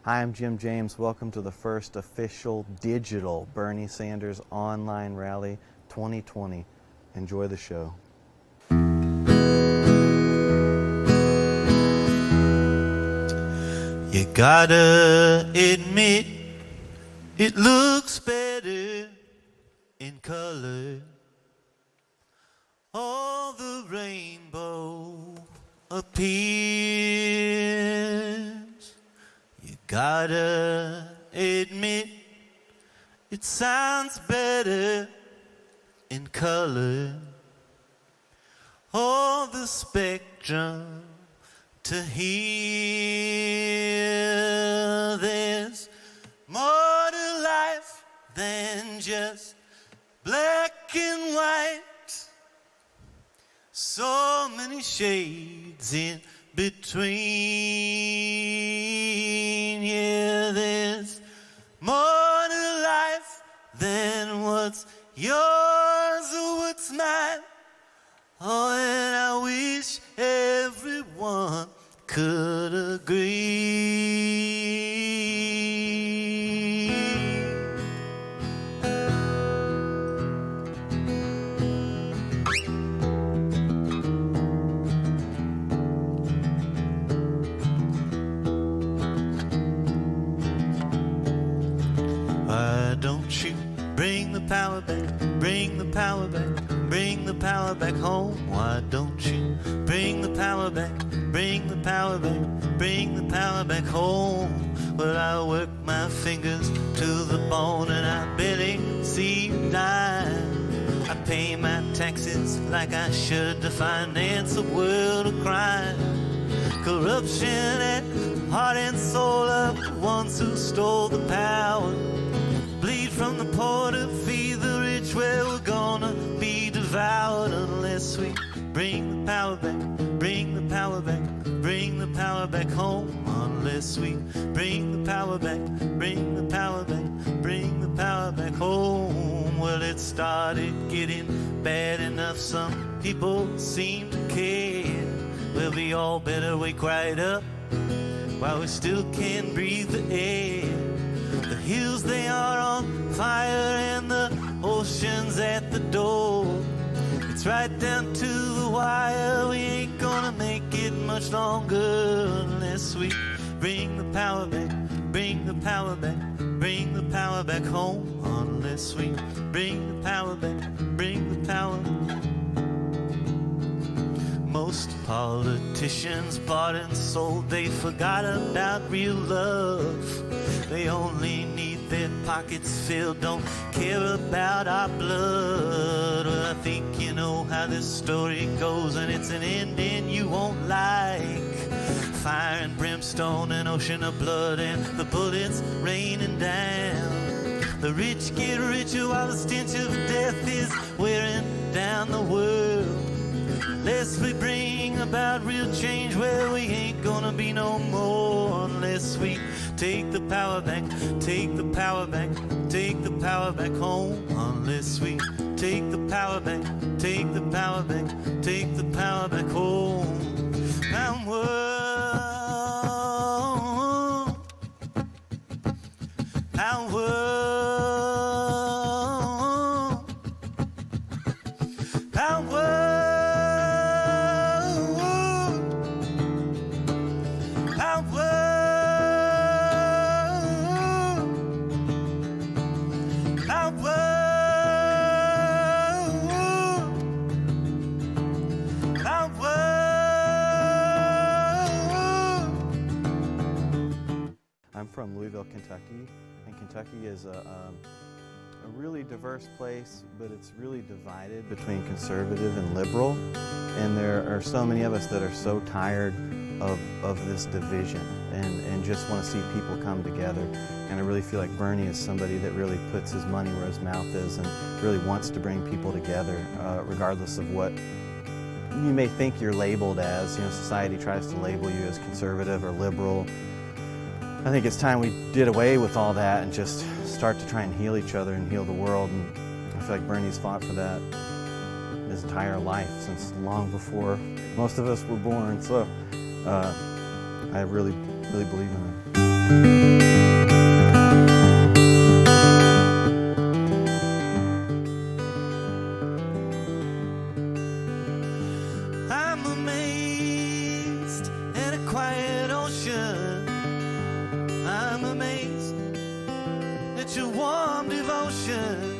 Hi, I'm Jim James. Welcome to the first official digital Bernie Sanders online rally 2020. Enjoy the show. You gotta admit, it looks better in color. All the rainbow appears. You gotta admit, it sounds better in color. All the spectrum to hear. There's more to life than just black and white. So many shades in between. Yeah, there's more to life than what's yours or what's mine. Oh, and I wish everyone could agree. Why don't you bring the power back, bring the power back, bring the power back home? Why don't you bring the power back, bring the power back, bring the power back home? Well, I work my fingers to the bone and I barely see a dime. I pay my taxes like I should to finance a world of crime. Corruption at heart and soul of the ones who stole the power. Bleed from the poor to feed the rich, where we're gonna be devoured unless we bring the power back, bring the power back, bring the power back home. Unless we bring the power back, bring the power back, bring the power back home. Well, it started getting bad enough, some people seem to care. Well, we all better wake right up while we still can breathe the air. The hills, they are on fire and the ocean's at the door. It's right down to the wire. We ain't gonna make it much longer unless we bring the power back, bring the power back, bring the power back home. Unless we bring the power back, bring the power. Most politicians bought and sold, they forgot about real love. They only need their pockets filled, don't care about our blood. Well, I think you know how this story goes, and it's an ending you won't like. Fire and brimstone, an ocean of blood, and the bullets raining down. The rich get richer while the stench of death is wearing down the world. Unless we bring about real change, well, we ain't gonna be no more. Unless we take the power back, take the power back, take the power back home. Unless we take the power back, take the power back, take the power back home. Power, power. I'm from Louisville, Kentucky, and Kentucky is a really diverse place, but it's really divided between conservative and liberal. And there are so many of us that are so tired of this division and just want to see people come together. And I really feel like Bernie is somebody that really puts his money where his mouth is and really wants to bring people together, regardless of what you may think you're labeled as. You know, society tries to label you as conservative or liberal. I think it's time we did away with all that and just start to try and heal each other and heal the world. And I feel like Bernie's fought for that his entire life, since long before most of us were born. So I really believe in it. I'm amazed at a quiet ocean. I'm amazed at your warm devotion.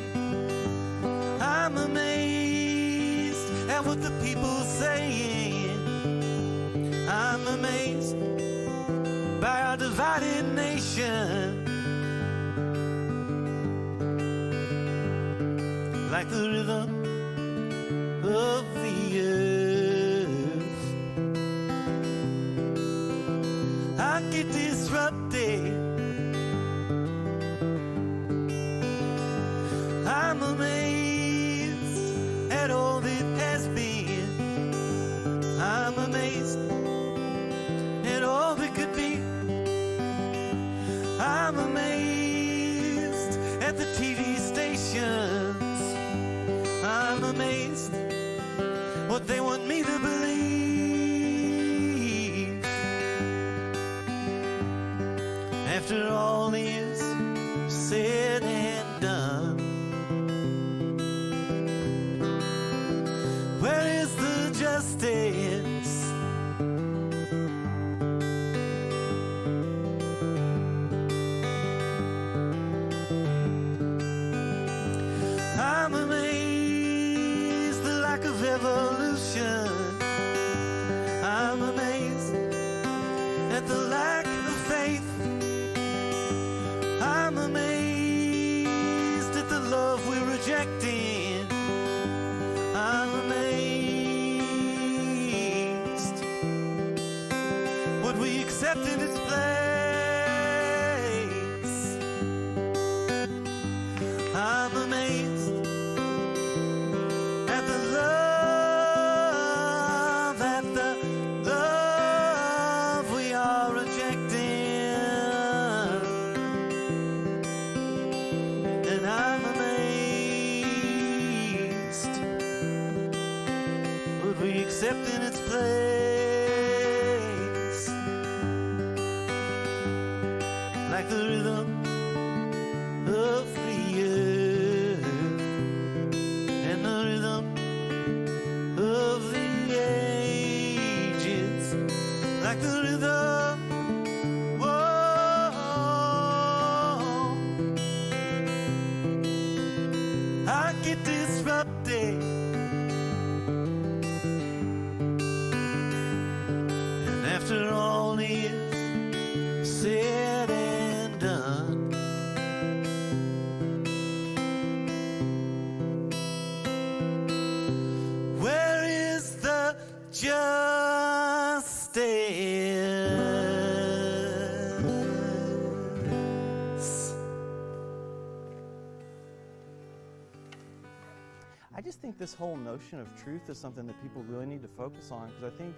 I'm amazed at what the people are saying. I'm amazed by our divided nation. Like the rhythm of the earth, I get disrupted. I'm amazed at all that has been. I'm amazed at all that could be. I'm amazed at the TV stations. I'm amazed what they want me to believe. After all is said and done, where is the justice? I'm amazed the lack of evolution. I'm amazed at the lack of faith. I'm amazed at the love we're rejecting. I'm amazed what we accept in its place. I'm amazed at the love we are rejecting. And I'm amazed what we accept in its place. Like the rhythm of the earth and the rhythm of the ages, like the rhythm, whoa, I get disrupted. And after all is said and done, where is the justice? I just think this whole notion of truth is something that people really need to focus on, because I think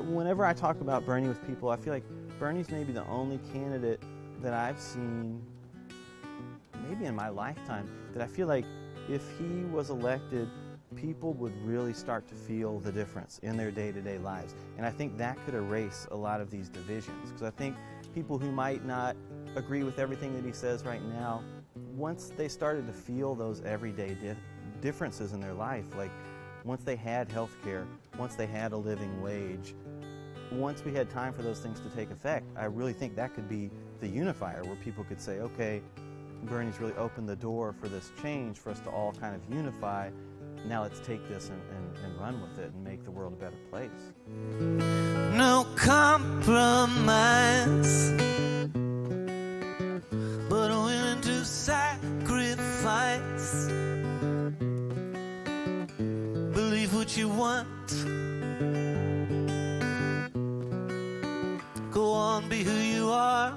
whenever I talk about Bernie with people, I feel like Bernie's maybe the only candidate that I've seen, maybe in my lifetime, that I feel like if he was elected, people would really start to feel the difference in their day-to-day lives. And I think that could erase a lot of these divisions, because I think people who might not agree with everything that he says right now, once they started to feel those everyday differences in their life, like once they had health care, once they had a living wage, once we had time for those things to take effect, I really think that could be the unifier, where people could say, okay, Bernie's really opened the door for this change for us to all kind of unify. Now let's take this and run with it and make the world a better place. No compromise, but willing to sacrifice. Believe what you want. Go on, be who you are.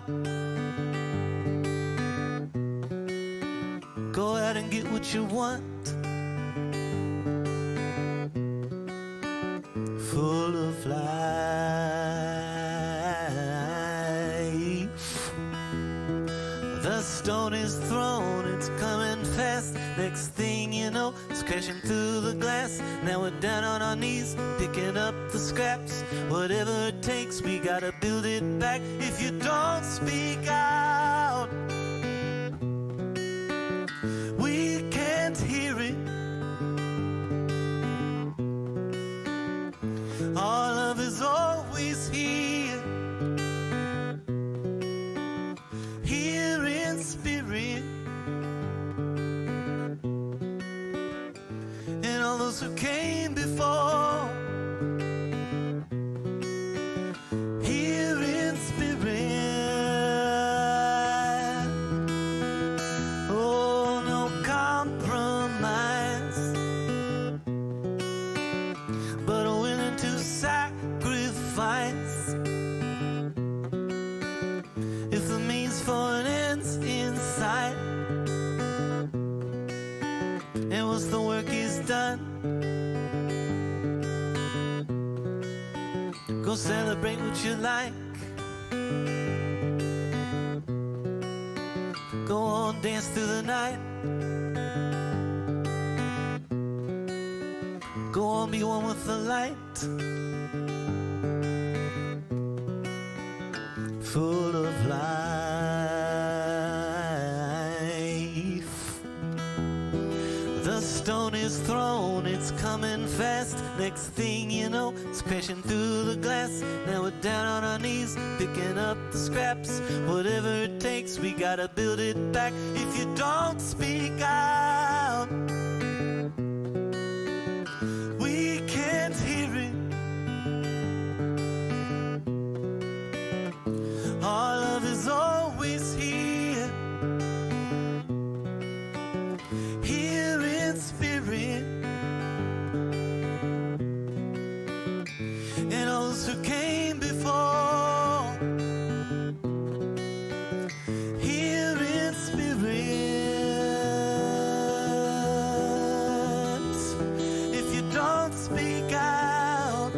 Go out and get what you want. Full of life. The stone is thrown, it's coming fast. fast. Next thing you know, it's crashing through the glass. Now we're down on our knees, picking up the scraps. Whatever it takes, we gotta build it back. If you don't speak out, we can't hear it. Our love is always here, here in spirit. And all those who came before, here in spirit. Oh, no compromise, but willing to sacrifice if the means for an end's in sight. And once the work is done, go celebrate what you like. Go on, dance through the night. Go on, be one with the light. Full of life. The stone is thrown, it's coming fast. Next thing you know, it's crashing through the glass. Now we're down on our knees, picking up the scraps. Whatever it takes, we gotta build it back. If you don't speak out, we can't hear it. Our love is always here, here in spirit. And all those who came before, here in spirit. If you don't speak out,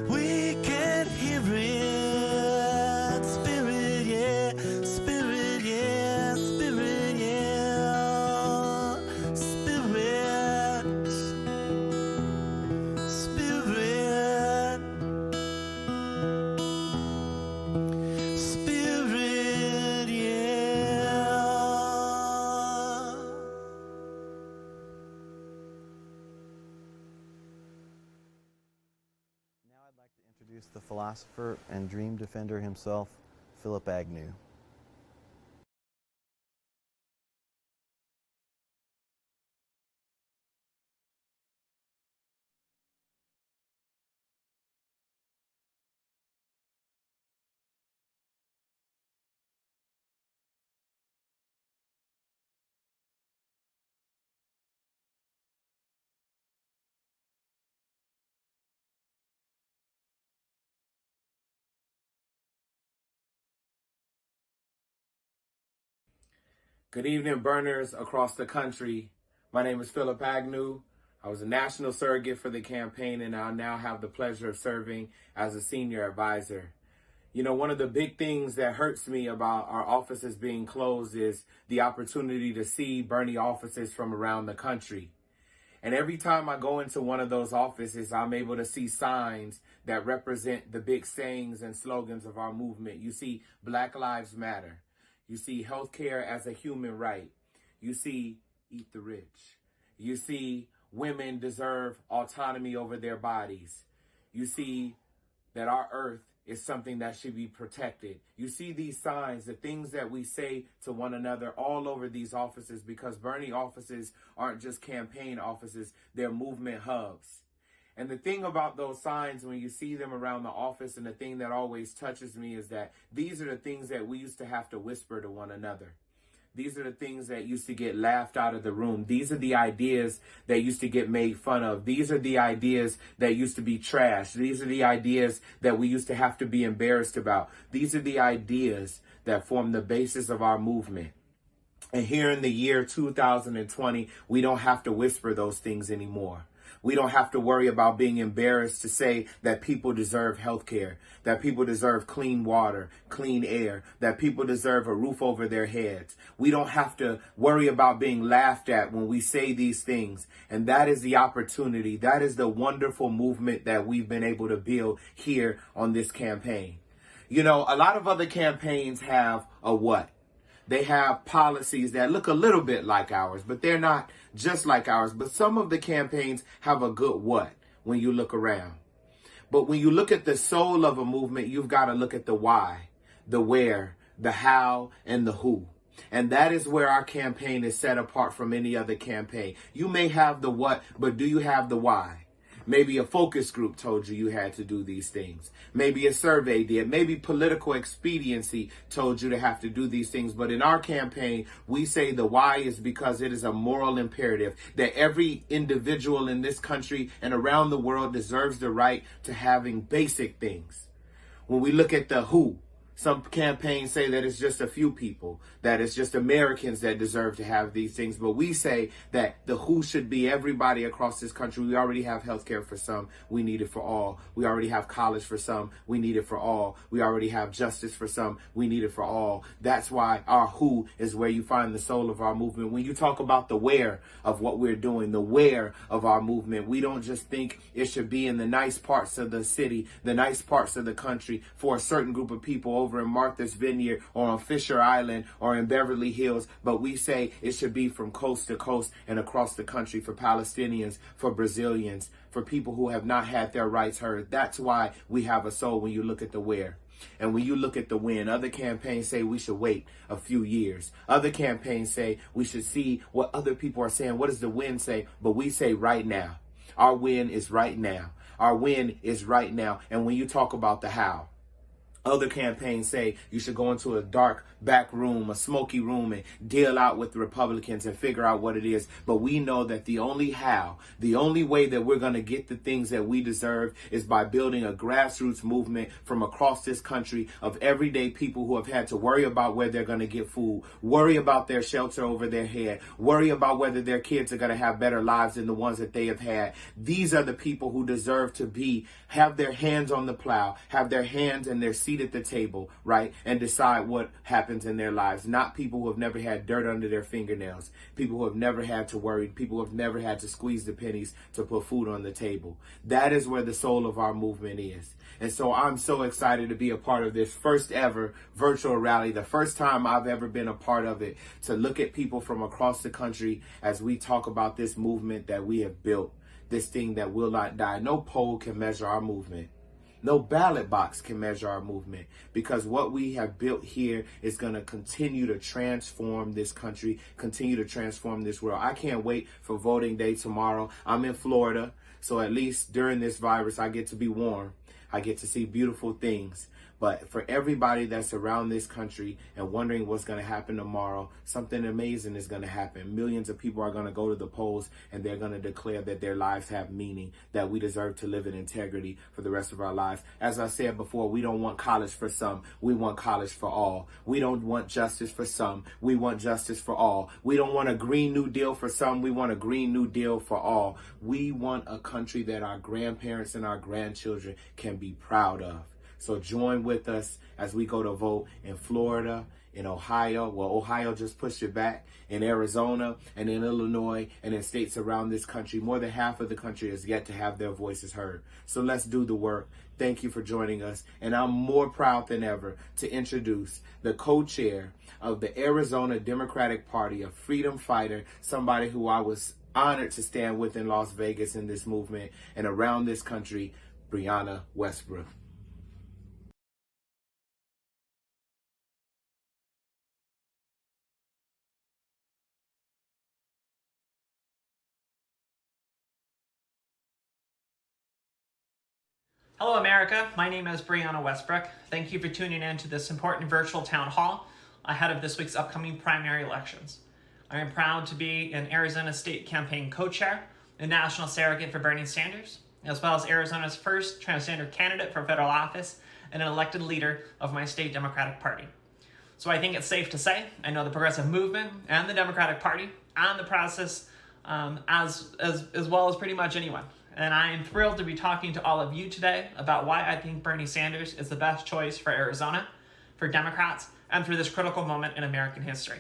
we can't hear it. Spirit, yeah, spirit, yeah, spirit, yeah, spirit, spirit, spirit, yeah. Now I'd like to introduce the philosopher and dream defender himself, Philip Agnew. Good evening, burners across the country. My name is Philip Agnew. I was a national surrogate for the campaign, and I now have the pleasure of serving as a senior advisor. You know, one of the big things that hurts me about our offices being closed is the opportunity to see Bernie offices from around the country. And every time I go into one of those offices, I'm able to see signs that represent the big sayings and slogans of our movement. You see Black Lives Matter. You see healthcare as a human right. You see eat the rich. You see women deserve autonomy over their bodies. You see that our earth is something that should be protected. You see these signs, the things that we say to one another all over these offices, because Bernie offices aren't just campaign offices, they're movement hubs. And the thing about those signs, when you see them around the office, and the thing that always touches me is that these are the things that we used to have to whisper to one another. These are the things that used to get laughed out of the room. These are the ideas that used to get made fun of. These are the ideas that used to be trashed. These are the ideas that we used to have to be embarrassed about. These are the ideas that form the basis of our movement. And here in the year 2020, we don't have to whisper those things anymore. We don't have to worry about being embarrassed to say that people deserve health care, that people deserve clean water, clean air, that people deserve a roof over their heads. We don't have to worry about being laughed at when we say these things. And that is the opportunity. That is the wonderful movement that we've been able to build here on this campaign. You know, a lot of other campaigns have a what? They have policies that look a little bit like ours, but they're not just like ours. But some of the campaigns have a good what when you look around. But when you look at the soul of a movement, you've got to look at the why, the where, the how, and the who. And that is where our campaign is set apart from any other campaign. You may have the what, but do you have the why? Maybe a focus group told you had to do these things. Maybe a survey did. Maybe political expediency told you to have to do these things. But in our campaign, we say the why is because it is a moral imperative that every individual in this country and around the world deserves the right to having basic things. When we look at the who, some campaigns say that it's just a few people, that it's just Americans that deserve to have these things. But we say that the who should be everybody across this country. We already have health care for some. We need it for all. We already have college for some. We need it for all. We already have justice for some. We need it for all. That's why our who is where you find the soul of our movement. When you talk about the where of what we're doing, the where of our movement, we don't just think it should be in the nice parts of the city, the nice parts of the country for a certain group of people over in Martha's Vineyard or on Fisher Island or in Beverly Hills, but we say it should be from coast to coast and across the country for Palestinians, for Brazilians, for people who have not had their rights heard. That's why we have a soul when you look at the where. And when you look at the when, other campaigns say we should wait a few years. Other campaigns say we should see what other people are saying. What does the when say? But we say right now. Our win is right now. Our win is right now. And when you talk about the how, other campaigns say you should go into a dark back room, a smoky room, and deal out with the Republicans and figure out what it is. But we know that the only how, the only way that we're going to get the things that we deserve is by building a grassroots movement from across this country of everyday people who have had to worry about where they're going to get food, worry about their shelter over their head, worry about whether their kids are going to have better lives than the ones that they have had. These are the people who deserve to have their hands on the plow, have their hands and their seat at the table, right? And decide what happens in their lives. Not people who have never had dirt under their fingernails, people who have never had to worry, people who have never had to squeeze the pennies to put food on the table. That is where the soul of our movement is. And so I'm so excited to be a part of this first ever virtual rally, the first time I've ever been a part of it, to look at people from across the country as we talk about this movement that we have built, this thing that will not die. No poll can measure our movement. No ballot box can measure our movement, because what we have built here is going to continue to transform this country, continue to transform this world. I can't wait for voting day tomorrow. I'm in Florida, so at least during this virus, I get to be warm. I get to see beautiful things. But for everybody that's around this country and wondering what's going to happen tomorrow, something amazing is going to happen. Millions of people are going to go to the polls and they're going to declare that their lives have meaning, that we deserve to live in integrity for the rest of our lives. As I said before, we don't want college for some. We want college for all. We don't want justice for some. We want justice for all. We don't want a Green New Deal for some. We want a Green New Deal for all. We want a country that our grandparents and our grandchildren can be proud of. So join with us as we go to vote in Florida, in Ohio. Well, Ohio just pushed it back. In Arizona and in Illinois and in states around this country. More than half of the country has yet to have their voices heard. So let's do the work. Thank you for joining us. And I'm more proud than ever to introduce the co-chair of the Arizona Democratic Party, a freedom fighter, somebody who I was honored to stand with in Las Vegas in this movement and around this country, BRIANNA Westbrook. Hello America, my name is BRIANNA Westbrook. Thank you for tuning in to this important virtual town hall ahead of this week's upcoming primary elections. I am proud to be an Arizona State Campaign co-chair, a national surrogate for Bernie Sanders, as well as Arizona's first transgender candidate for federal office and an elected leader of my state Democratic Party. So I think it's safe to say I know the progressive movement and the Democratic Party and the process as well as pretty much anyone. And I am thrilled to be talking to all of you today about why I think Bernie Sanders is the best choice for Arizona, for Democrats, and for this critical moment in American history.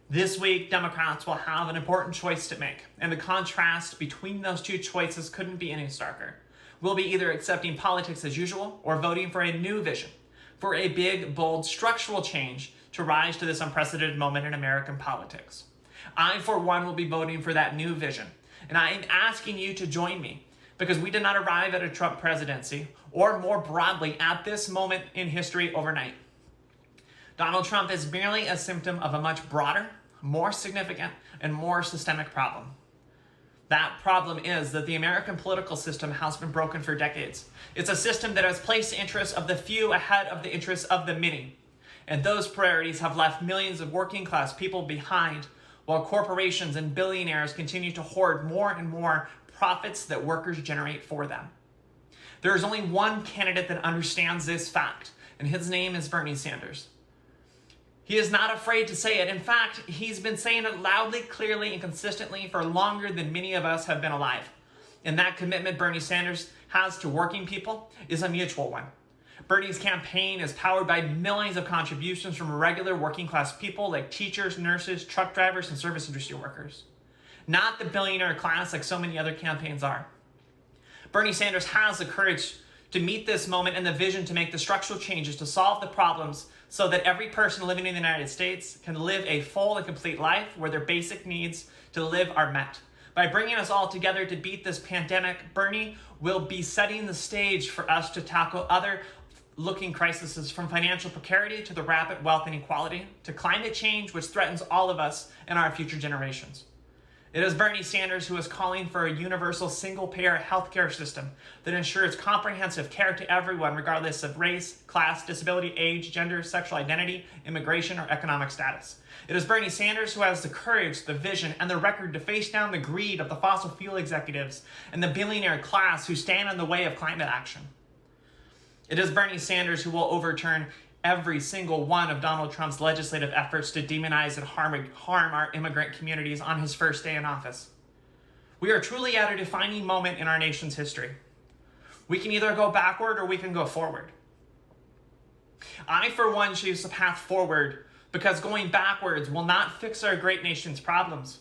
This week, Democrats will have an important choice to make, and the contrast between those two choices couldn't be any starker. We'll be either accepting politics as usual or voting for a new vision, for a big, bold, structural change to rise to this unprecedented moment in American politics. I, for one, will be voting for that new vision, and I am asking you to join me because we did not arrive at a Trump presidency or more broadly at this moment in history overnight. Donald Trump is merely a symptom of a much broader, more significant, and more systemic problem. That problem is that the American political system has been broken for decades. It's a system that has placed the interests of the few ahead of the interests of the many. And those priorities have left millions of working class people behind, while corporations and billionaires continue to hoard more and more profits that workers generate for them. There is only one candidate that understands this fact, and his name is Bernie Sanders. He is not afraid to say it. In fact, he's been saying it loudly, clearly, and consistently for longer than many of us have been alive. And that commitment Bernie Sanders has to working people is a mutual one. Bernie's campaign is powered by millions of contributions from regular working class people like teachers, nurses, truck drivers, and service industry workers. Not the billionaire class like so many other campaigns are. Bernie Sanders has the courage to meet this moment and the vision to make the structural changes to solve the problems so that every person living in the United States can live a full and complete life where their basic needs to live are met. By bringing us all together to beat this pandemic, Bernie will be setting the stage for us to tackle other looking crises, from financial precarity to the rapid wealth inequality to climate change, which threatens all of us and our future generations. It is Bernie Sanders who is calling for a universal single-payer healthcare system that ensures comprehensive care to everyone regardless of race, class, disability, age, gender, sexual identity, immigration, or economic status. It is Bernie Sanders who has the courage, the vision, and the record to face down the greed of the fossil fuel executives and the billionaire class who stand in the way of climate action. It is Bernie Sanders who will overturn every single one of Donald Trump's legislative efforts to demonize and harm our immigrant communities on his first day in office. We are truly at a defining moment in our nation's history. We can either go backward or we can go forward. I, for one, choose the path forward because going backwards will not fix our great nation's problems.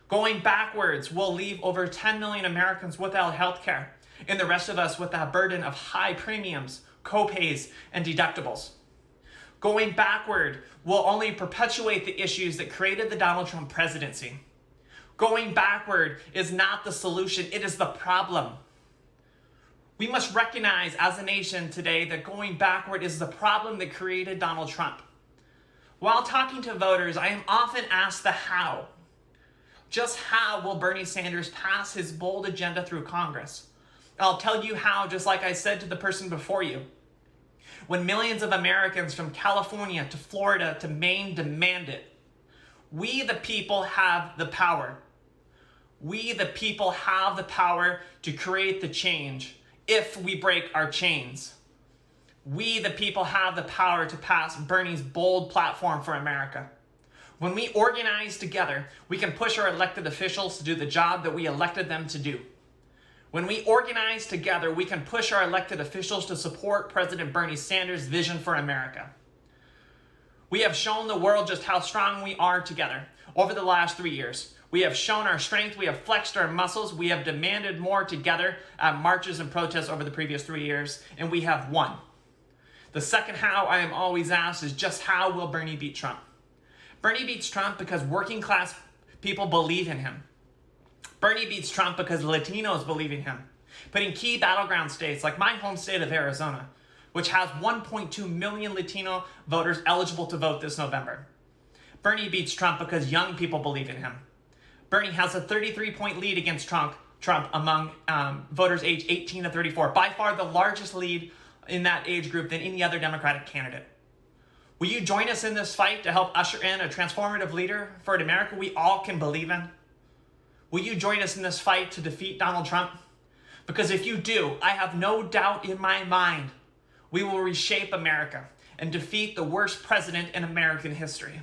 Going backwards will leave over 10 million Americans without health care, and the rest of us with that burden of high premiums, co-pays, and deductibles. Going backward will only perpetuate the issues that created the Donald Trump presidency. Going backward is not the solution, it is the problem. We must recognize as a nation today that going backward is the problem that created Donald Trump. While talking to voters, I am often asked the how. Just how will Bernie Sanders pass his bold agenda through Congress? I'll tell you how, just like I said to the person before you. When millions of Americans from California to Florida to Maine demand it, we the people have the power. We the people have the power to create the change if we break our chains. We the people have the power to pass Bernie's bold platform for America. When we organize together, we can push our elected officials to do the job that we elected them to do. When we organize together, we can push our elected officials to support President Bernie Sanders' vision for America. We have shown the world just how strong we are together over the last 3 years. We have shown our strength, we have flexed our muscles, we have demanded more together at marches and protests over the previous 3 years, and we have won. The second how I am always asked is just how will Bernie beat Trump? Bernie beats Trump because working class people believe in him. Bernie beats Trump because Latinos believe in him, putting key battleground states like my home state of Arizona, which has 1.2 million Latino voters eligible to vote this November. Bernie beats Trump because young people believe in him. Bernie has a 33-point lead against Trump among voters aged 18 to 34, by far the largest lead in that age group than any other Democratic candidate. Will you join us in this fight to help usher in a transformative leader for an America we all can believe in? Will you join us in this fight to defeat Donald Trump? Because if you do, I have no doubt in my mind, we will reshape America and defeat the worst president in American history.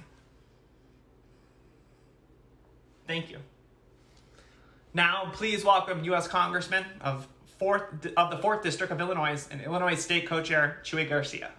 Thank you. Now, please welcome U.S. Congressman of the 4th District of Illinois and Illinois State Co-Chair Chuy Garcia.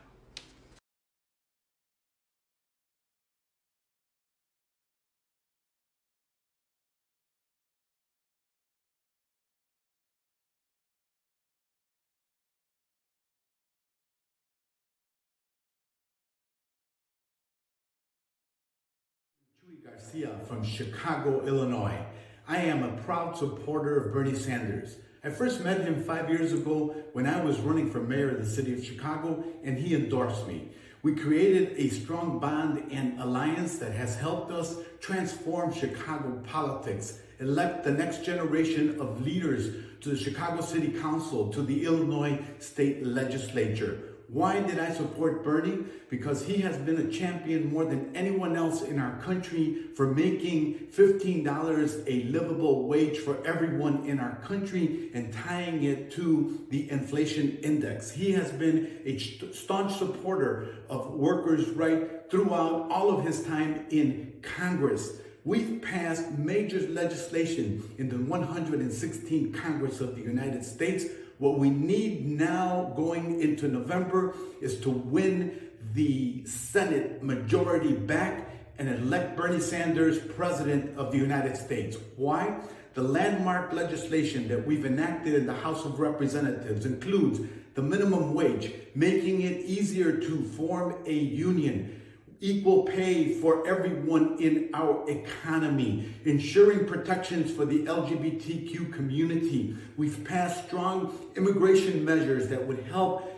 Chuy Garcia from Chicago, Illinois. I am a proud supporter of Bernie Sanders. I first met him 5 years ago when I was running for mayor of the city of Chicago, and he endorsed me. We created a strong bond and alliance that has helped us transform Chicago politics, elect the next generation of leaders to the Chicago City Council, to the Illinois State Legislature. Why did I support Bernie? Because he has been a champion more than anyone else in our country for making $15 a livable wage for everyone in our country and tying it to the inflation index. He has been a staunch supporter of workers' rights throughout all of his time in Congress. We've passed major legislation in the 116th Congress of the United States. What we need now going into November is to win the Senate majority back and elect Bernie Sanders president of the United States. Why? The landmark legislation that we've enacted in the House of Representatives includes the minimum wage, making it easier to form a union, equal pay for everyone in our economy, ensuring protections for the LGBTQ community. We've passed strong immigration measures that would help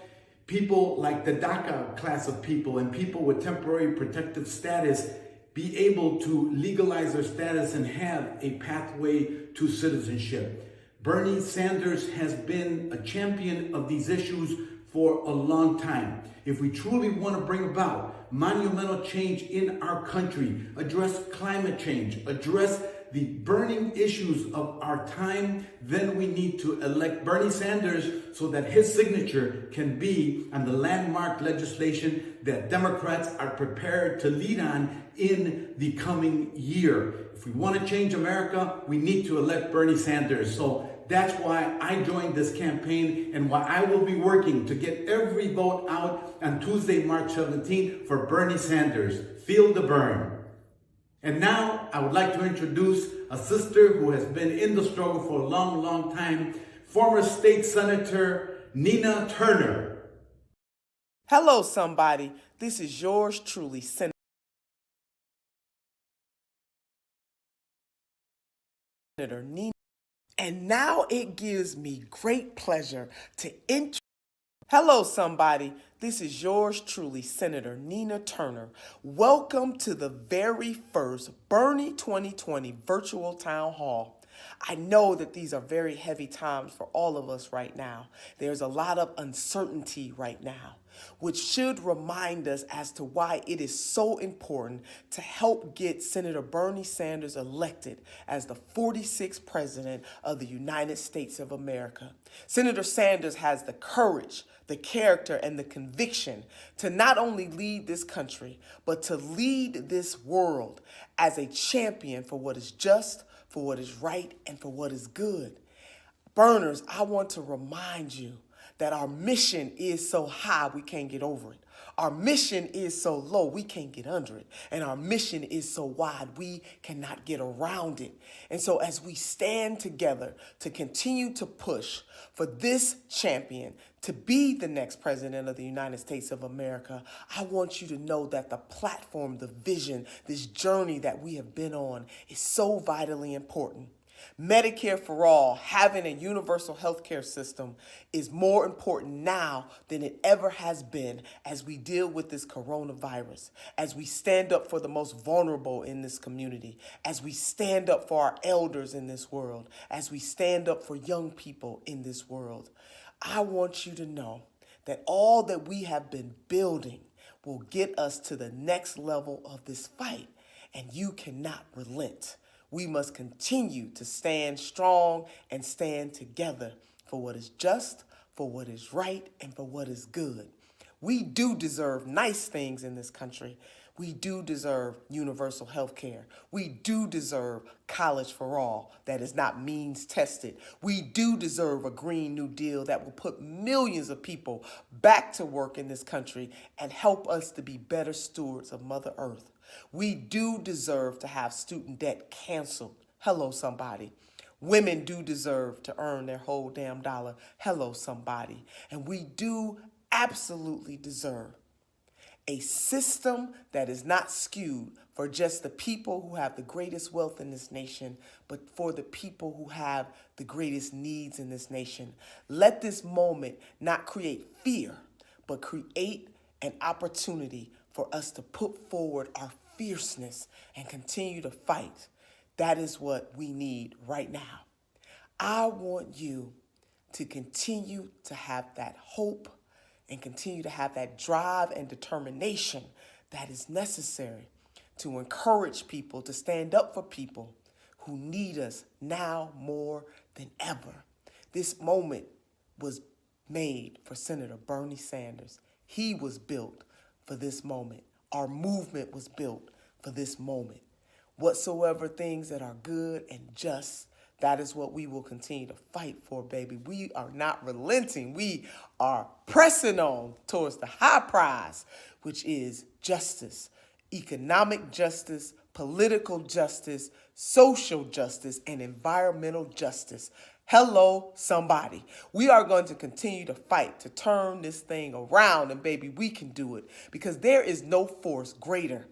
people like the DACA class of people and people with temporary protective status be able to legalize their status and have a pathway to citizenship. Bernie Sanders has been a champion of these issues for a long time. If we truly want to bring about monumental change in our country, address climate change, address the burning issues of our time, then we need to elect Bernie Sanders so that his signature can be on the landmark legislation that Democrats are prepared to lead on in the coming year. If we want to change America, we need to elect Bernie Sanders. So that's why I joined this campaign and why I will be working to get every vote out on Tuesday, March 17th for Bernie Sanders. Feel the burn. And now I would like to introduce a sister who has been in the struggle for a long, long time, former state senator Nina Turner. Hello, somebody. This is yours truly, Senator Nina. And now it gives me great pleasure to introduce. Hello, somebody. This is yours truly, Senator Nina Turner. Welcome to the very first Bernie 2020 virtual town hall. I know that these are very heavy times for all of us right now. There's a lot of uncertainty right now, which should remind us as to why it is so important to help get Senator Bernie Sanders elected as the 46th president of the United States of America. Senator Sanders has the courage, the character, and the conviction to not only lead this country, but to lead this world as a champion for what is just, for what is right, and for what is good. Burners, I want to remind you that our mission is so high we can't get over it. Our mission is so low we can't get under it. And our mission is so wide we cannot get around it. And so as we stand together to continue to push for this champion to be the next president of the United States of America, I want you to know that the platform, the vision, this journey that we have been on is so vitally important. Medicare for all, having a universal health care system is more important now than it ever has been as we deal with this coronavirus, as we stand up for the most vulnerable in this community, as we stand up for our elders in this world, as we stand up for young people in this world. I want you to know that all that we have been building will get us to the next level of this fight, and you cannot relent. We must continue to stand strong and stand together for what is just, for what is right, and for what is good. We do deserve nice things in this country. We do deserve universal health care. We do deserve college for all that is not means tested. We do deserve a Green New Deal that will put millions of people back to work in this country and help us to be better stewards of Mother Earth. We do deserve to have student debt canceled. Hello, somebody. Women do deserve to earn their whole damn dollar. Hello, somebody. And we do absolutely deserve a system that is not skewed for just the people who have the greatest wealth in this nation, but for the people who have the greatest needs in this nation. Let this moment not create fear, but create an opportunity for us to put forward our fierceness and continue to fight. That is what we need right now. I want you to continue to have that hope and continue to have that drive and determination that is necessary to encourage people to stand up for people who need us now more than ever. This moment was made for Senator Bernie Sanders. He was built for this moment. Our movement was built for this moment. Whatsoever things that are good and just, that is what we will continue to fight for, baby. We are not relenting. We are pressing on towards the high prize, which is justice, economic justice, political justice, social justice, and environmental justice. Hello, somebody. We are going to continue to fight to turn this thing around, and baby, we can do it because there is no force greater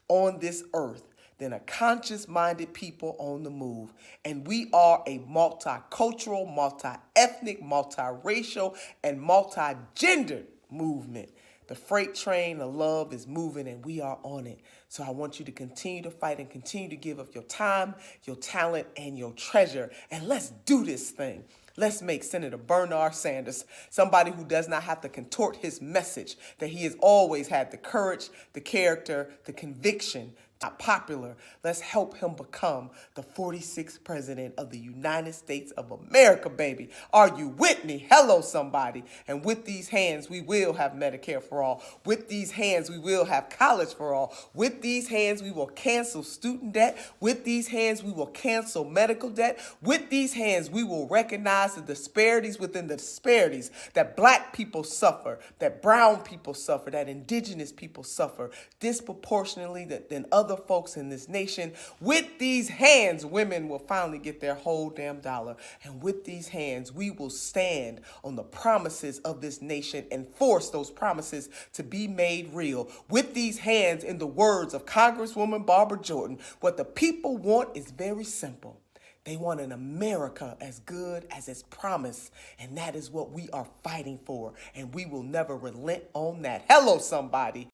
on this earth than a conscious-minded people on the move. And we are a multicultural, multi-ethnic, multiracial, and multi-gendered movement. The freight train of love is moving and we are on it. So I want you to continue to fight and continue to give of your time, your talent, and your treasure. And let's do this thing. Let's make Senator Bernard Sanders somebody who does not have to contort his message, that he has always had the courage, the character, the conviction. Not popular. Let's help him become the 46th president of the United States of America, baby. Are you with me? Hello, somebody. And with these hands, we will have Medicare for all. With these hands, we will have college for all. With these hands, we will cancel student debt. With these hands, we will cancel medical debt. With these hands, we will recognize the disparities within the disparities that black people suffer, that brown people suffer, that indigenous people suffer disproportionately than other folks in this nation. With these hands, women will finally get their whole damn dollar. And with these hands, we will stand on the promises of this nation and force those promises to be made real. With these hands, in the words of Congresswoman Barbara Jordan, what the people want is very simple. They want an America as good as its promise, and that is what we are fighting for, and we will never relent on that. Hello, somebody.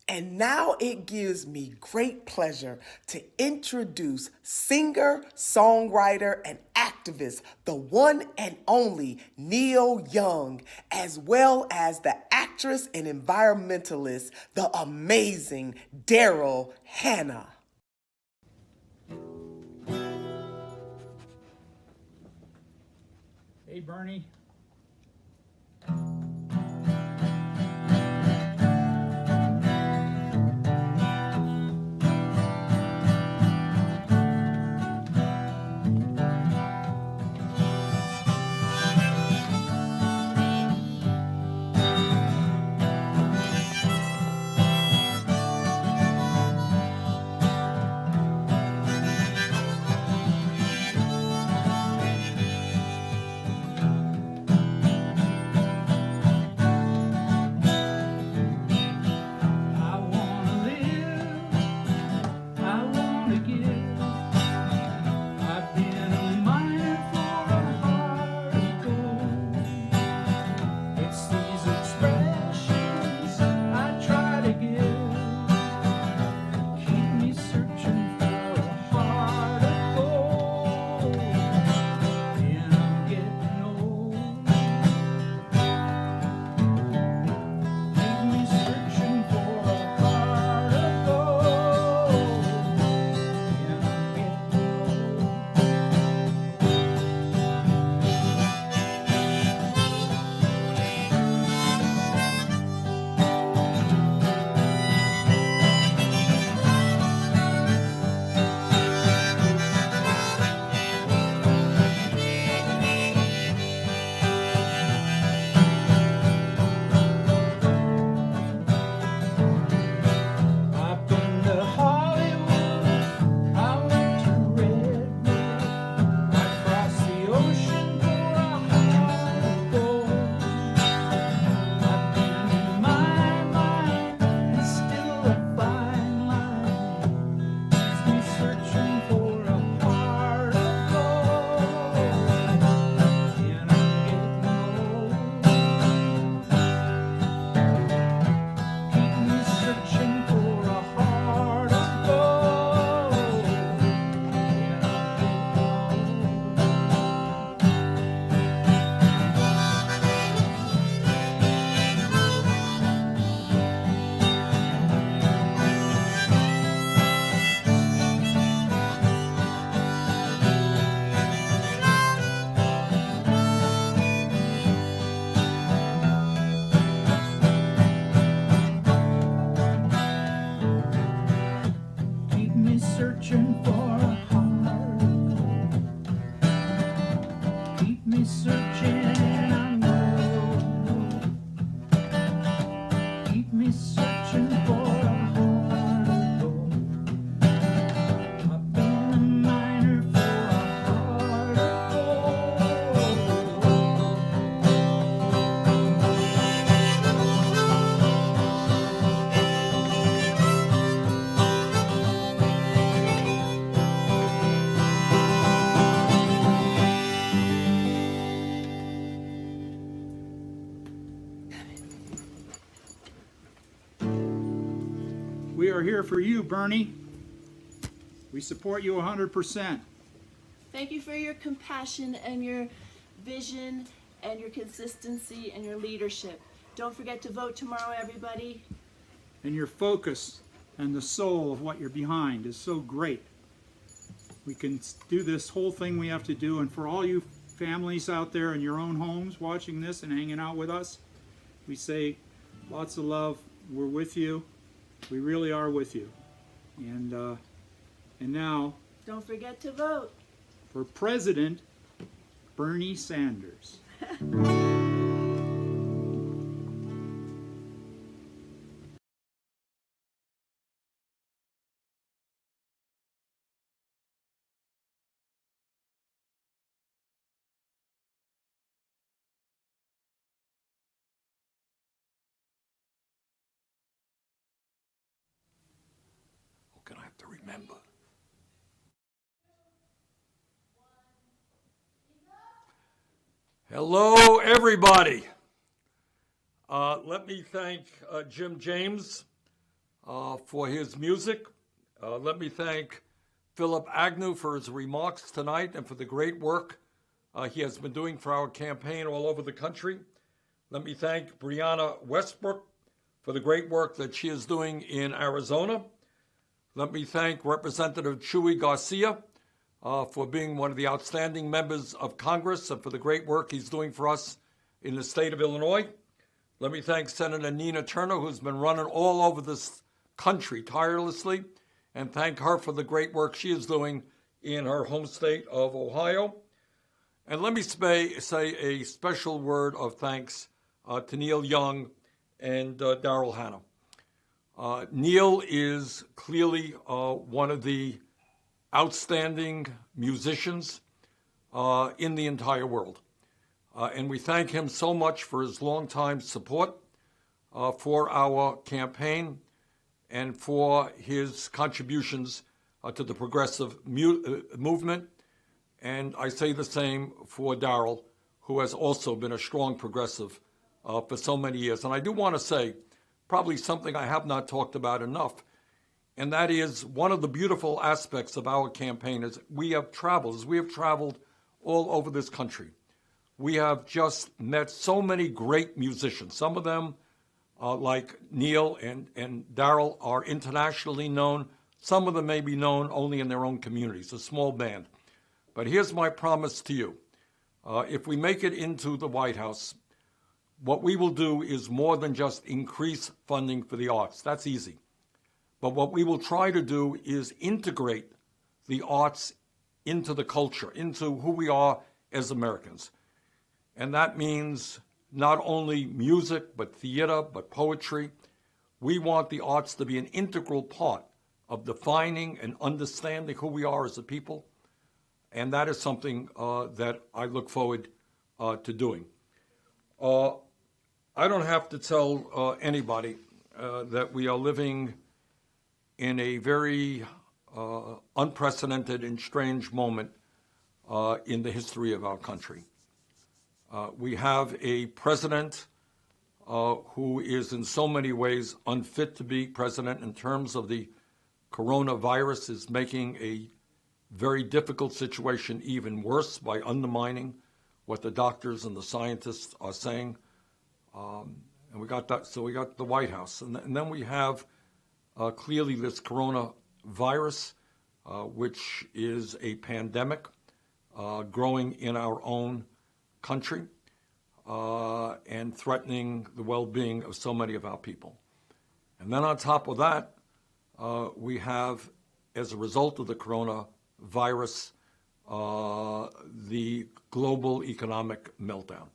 And now it gives me great pleasure to introduce singer, songwriter, and activist, the one and only Neil Young, as well as the actress and environmentalist, the amazing Daryl Hannah. Hey, Bernie. me searching for a heart. Keep me searching, I know. Keep me searching for a heart. I've been a miner for a heart of We are here for you, Bernie. We support you 100%. Thank you for your compassion and your vision and your consistency and your leadership. Don't forget to vote tomorrow, everybody. And your focus and the soul of what you're behind is so great. We can do this whole thing we have to do, and for all you families out there in your own homes watching this and hanging out with us, we say lots of love. We're with you. We really are with you. And now, Don't forget to vote. for President, Bernie Sanders. Can I have to remember? Hello, everybody. Let me thank Jim James for his music. Let me thank Philip Agnew for his remarks tonight and for the great work he has been doing for our campaign all over the country. Let me thank BRIANNA Westbrook for the great work that she is doing in Arizona. Let me thank Representative Chuy Garcia for being one of the outstanding members of Congress and for the great work he's doing for us in the state of Illinois. Let me thank Senator Nina Turner, who's been running all over this country tirelessly, and thank her for the great work she is doing in her home state of Ohio. And let me say a special word of thanks to Neil Young and Daryl Hannah. Neil is clearly one of the outstanding musicians in the entire world. And we thank him so much for his longtime support for our campaign and for his contributions to the progressive movement. And I say the same for Daryl, who has also been a strong progressive for so many years. And I do want to say, probably something I have not talked about enough, and that is one of the beautiful aspects of our campaign is we have traveled all over this country. We have just met so many great musicians. Some of them, like Neil and Daryl, are internationally known. Some of them may be known only in their own communities, a small band. But here's my promise to you. If we make it into the White House, what we will do is more than just increase funding for the arts. That's easy. But what we will try to do is integrate the arts into the culture, into who we are as Americans. And that means not only music, but theater, but poetry. We want the arts to be an integral part of defining and understanding who we are as a people. And that is something that I look forward to doing. I don't have to tell anybody that we are living in a very unprecedented and strange moment in the history of our country. We have a president who is in so many ways unfit to be president in terms of the coronavirus is making a very difficult situation even worse by undermining what the doctors and the scientists are saying. And we got that, so we got the White House. And then we have clearly this coronavirus, which is a pandemic growing in our own country and threatening the well-being of so many of our people. And then on top of that, we have as a result of the coronavirus, the global economic meltdown.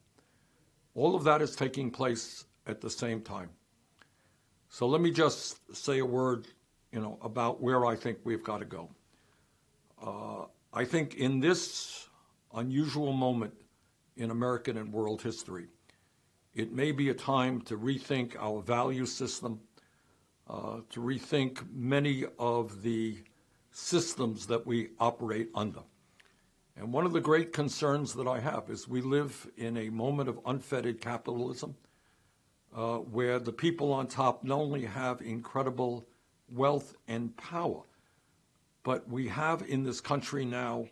All of that is taking place at the same time. So let me just say a word, about where I think we've got to go. I think in this unusual moment in American and world history, it may be a time to rethink our value system, to rethink many of the systems that we operate under. And one of the great concerns that I have is we live in a moment of unfettered capitalism, where the people on top not only have incredible wealth and power, but we have in this country now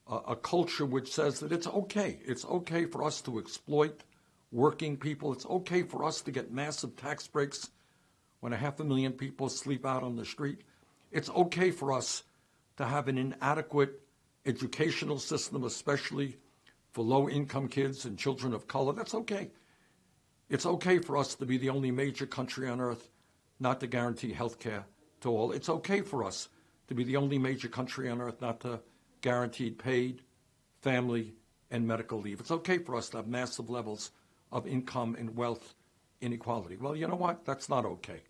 a culture which says that it's okay. It's okay for us to exploit working people. It's okay for us to get massive tax breaks when 500,000 people sleep out on the street. It's okay for us to have an inadequate educational system, especially for low-income kids and children of color. That's okay. It's okay for us to be the only major country on earth not to guarantee health care to all. It's okay for us to be the only major country on earth not to guarantee paid family and medical leave. It's okay for us to have massive levels of income and wealth inequality. Well, you know what? That's not okay.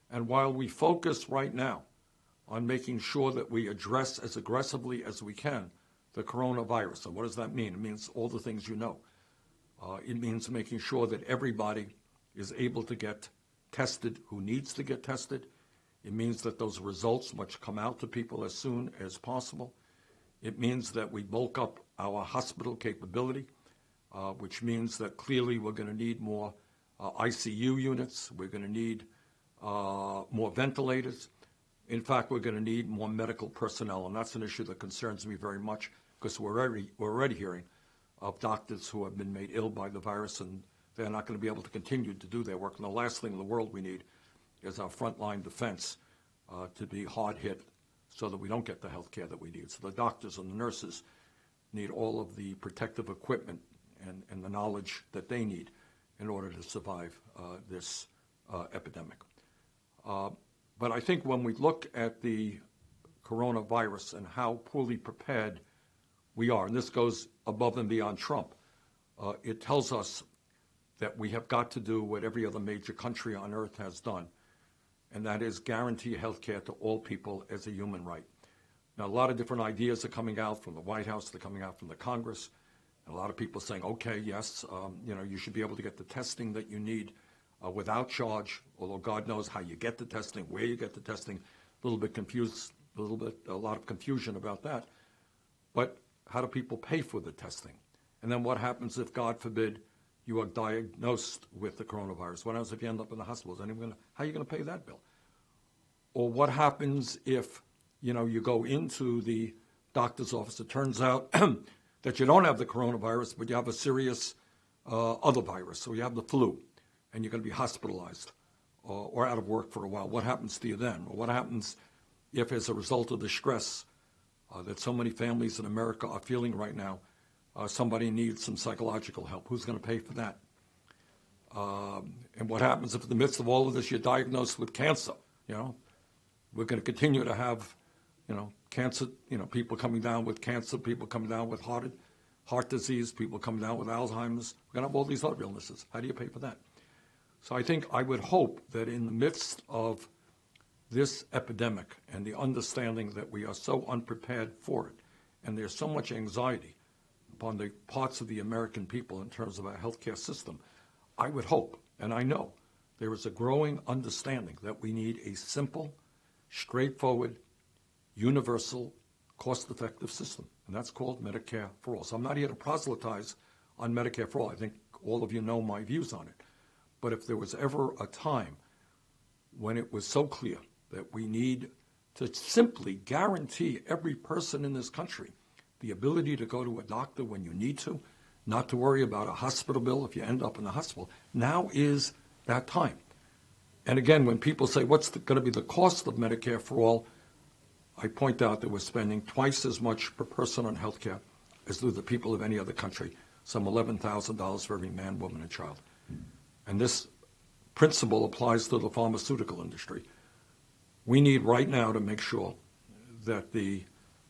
And while we focus right now on making sure that we address as aggressively as we can the coronavirus, and what does that mean? It means all the things you know. It means making sure that everybody is able to get tested who needs to get tested. It means that those results must come out to people as soon as possible. It means that we bulk up our hospital capability, which means that clearly we're going to need more ICU units. We're going to need more ventilators. In fact, we're going to need more medical personnel, and that's an issue that concerns me very much because we're already hearing of doctors who have been made ill by the virus, and they're not going to be able to continue to do their work. And the last thing in the world we need is our frontline defense to be hard hit so that we don't get the health care that we need. So the doctors and the nurses need all of the protective equipment and the knowledge that they need in order to survive this epidemic. But I think when we look at the coronavirus and how poorly prepared we are, and this goes above and beyond Trump, it tells us that we have got to do what every other major country on earth has done, and that is guarantee health care to all people as a human right. Now, a lot of different ideas are coming out from the White House, they're coming out from the Congress, and a lot of people saying, okay, yes, you should be able to get the testing that you need without charge, although God knows how you get the testing, where you get the testing, a lot of confusion about that. But how do people pay for the testing? And then what happens if, God forbid, you are diagnosed with the coronavirus? What happens if you end up in the hospital? How are you going to pay that bill? Or what happens if, you go into the doctor's office, it turns out that you don't have the coronavirus, but you have a serious other virus, so you have the flu, and you're going to be hospitalized or out of work for a while. What happens to you then? Or what happens if, as a result of the stress that so many families in America are feeling right now, somebody needs some psychological help? Who's going to pay for that? And what happens if in the midst of all of this you're diagnosed with cancer? We're going to continue to have, cancer, people coming down with cancer, people coming down with heart disease, people coming down with Alzheimer's. We're going to have all these other illnesses. How do you pay for that? So I think I would hope that in the midst of this epidemic and the understanding that we are so unprepared for it, and there's so much anxiety upon the parts of the American people in terms of our healthcare system, I would hope, and I know, there is a growing understanding that we need a simple, straightforward, universal, cost-effective system, and that's called Medicare for All. So I'm not here to proselytize on Medicare for All. I think all of you know my views on it. But if there was ever a time when it was so clear that we need to simply guarantee every person in this country the ability to go to a doctor when you need to, not to worry about a hospital bill if you end up in the hospital, now is that time. And again, when people say, what's going to be the cost of Medicare for All, I point out that we're spending twice as much per person on health care as do the people of any other country, some $11,000 for every man, woman, and child. And this principle applies to the pharmaceutical industry. We need right now to make sure that the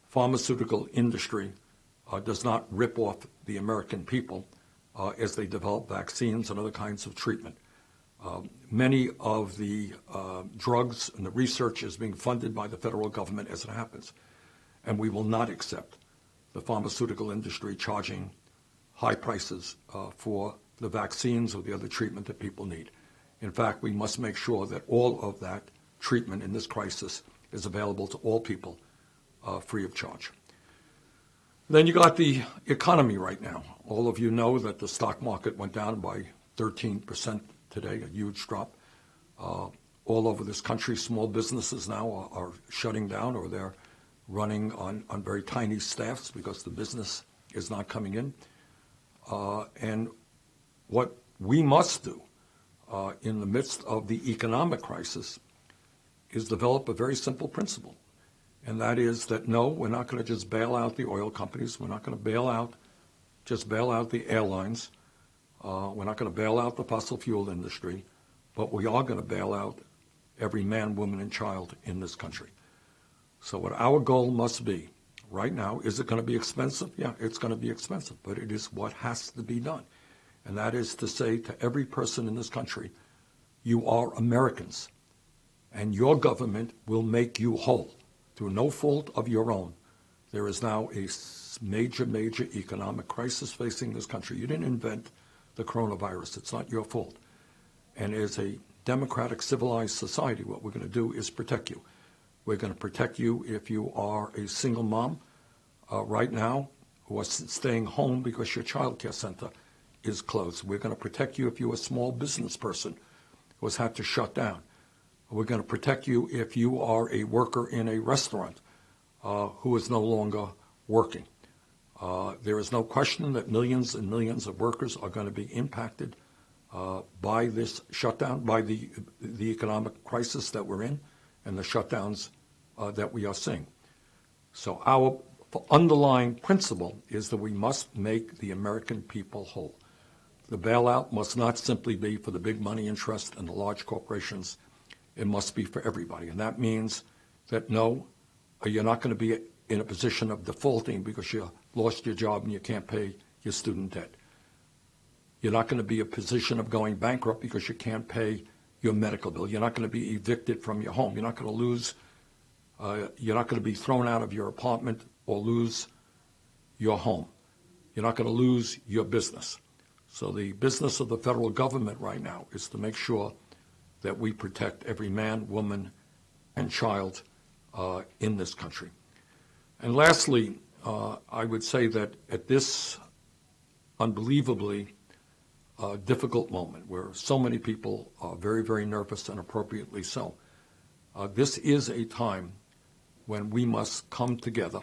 pharmaceutical industry does not rip off the American people as they develop vaccines and other kinds of treatment. Many of the drugs and the research is being funded by the federal government as it happens. And we will not accept the pharmaceutical industry charging high prices for the vaccines or the other treatment that people need. In fact, we must make sure that all of that treatment in this crisis is available to all people free of charge. Then you got the economy right now. All of you know that the stock market went down by 13% today, a huge drop. All over this country, small businesses now are shutting down, or they're running on very tiny staffs because the business is not coming in. And what we must do in the midst of the economic crisis is develop a very simple principle. And that is that, no, we're not going to just bail out the oil companies. We're not going to bail out the airlines. We're not going to bail out the fossil fuel industry. But we are going to bail out every man, woman, and child in this country. So what our goal must be right now, is it going to be expensive? Yeah, it's going to be expensive, but it is what has to be done. And that is to say to every person in this country, you are Americans, and your government will make you whole. Through no fault of your own, there is now a major, major economic crisis facing this country. You didn't invent the coronavirus. It's not your fault. And as a democratic, civilized society, what we're going to do is protect you. We're going to protect you if you are a single mom right now who is staying home because your child care center is closed. We're going to protect you if you're a small business person who has had to shut down. We're going to protect you if you are a worker in a restaurant who is no longer working. There is no question that millions and millions of workers are going to be impacted by this shutdown, by the economic crisis that we're in and the shutdowns that we are seeing. So our underlying principle is that we must make the American people whole. The bailout must not simply be for the big money interest and the large corporations. It must be for everybody. And that means that, no, you're not going to be in a position of defaulting because you lost your job and you can't pay your student debt. You're not going to be in a position of going bankrupt because you can't pay your medical bill. You're not going to be evicted from your home. You're not going to lose, you're not going to be thrown out of your apartment or lose your home. You're not going to lose your business. So the business of the federal government right now is to make sure that we protect every man, woman, and child in this country. And lastly, I would say that at this unbelievably difficult moment where so many people are very, very nervous, and appropriately so, this is a time when we must come together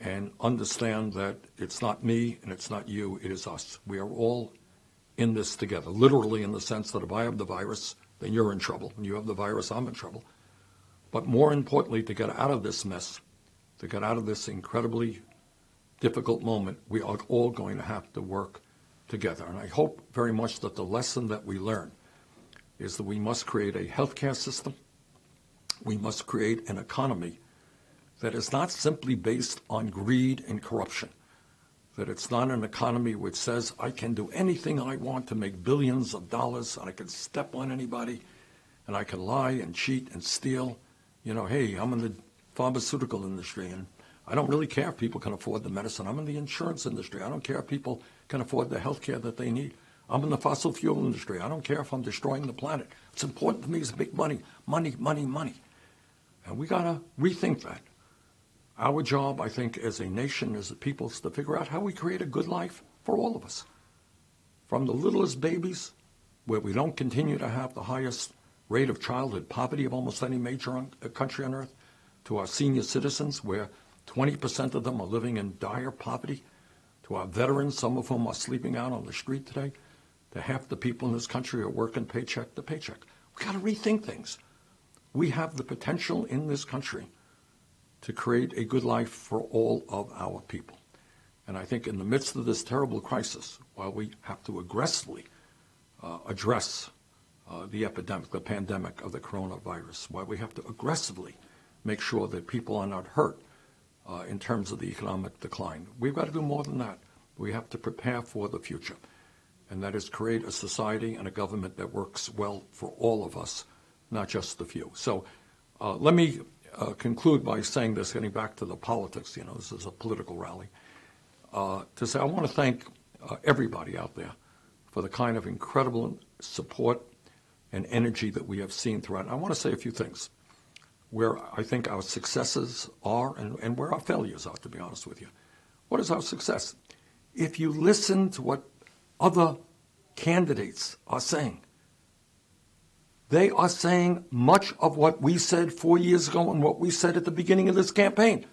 and understand that it's not me and it's not you, it is us. We are all in this together, literally in the sense that if I have the virus, then you're in trouble. When you have the virus, I'm in trouble. But more importantly, to get out of this mess, to get out of this incredibly difficult moment, we are all going to have to work together. And I hope very much that the lesson that we learn is that we must create a healthcare system. We must create an economy that is not simply based on greed and corruption, that it's not an economy which says I can do anything I want to make billions of dollars, and I can step on anybody, and I can lie and cheat and steal. You know, hey, I'm in the pharmaceutical industry, and I don't really care if people can afford the medicine. I'm in the insurance industry. I don't care if people can afford the health care that they need. I'm in the fossil fuel industry. I don't care if I'm destroying the planet. What's important to me is big money, money, money, money. And we got to rethink that. Our job, I think, as a nation, as a people, is to figure out how we create a good life for all of us. From the littlest babies, where we don't continue to have the highest rate of childhood poverty of almost any major country on earth, to our senior citizens, where 20% of them are living in dire poverty, to our veterans, some of whom are sleeping out on the street today, to half the people in this country are working paycheck to paycheck. We got to rethink things. We have the potential in this country to create a good life for all of our people. And I think in the midst of this terrible crisis, while we have to aggressively address the epidemic, the pandemic of the coronavirus, while we have to aggressively make sure that people are not hurt in terms of the economic decline. We've got to do more than that. We have to prepare for the future, and that is create a society and a government that works well for all of us, not just the few. So let me conclude by saying this, getting back to the politics. You know, this is a political rally. To say I want to thank everybody out there for the kind of incredible support and energy that we have seen throughout. And I want to say a few things where I think our successes are and where our failures are, to be honest with you. What is our success? If you listen to what other candidates are saying, they are saying much of what we said 4 years ago and what we said at the beginning of this campaign.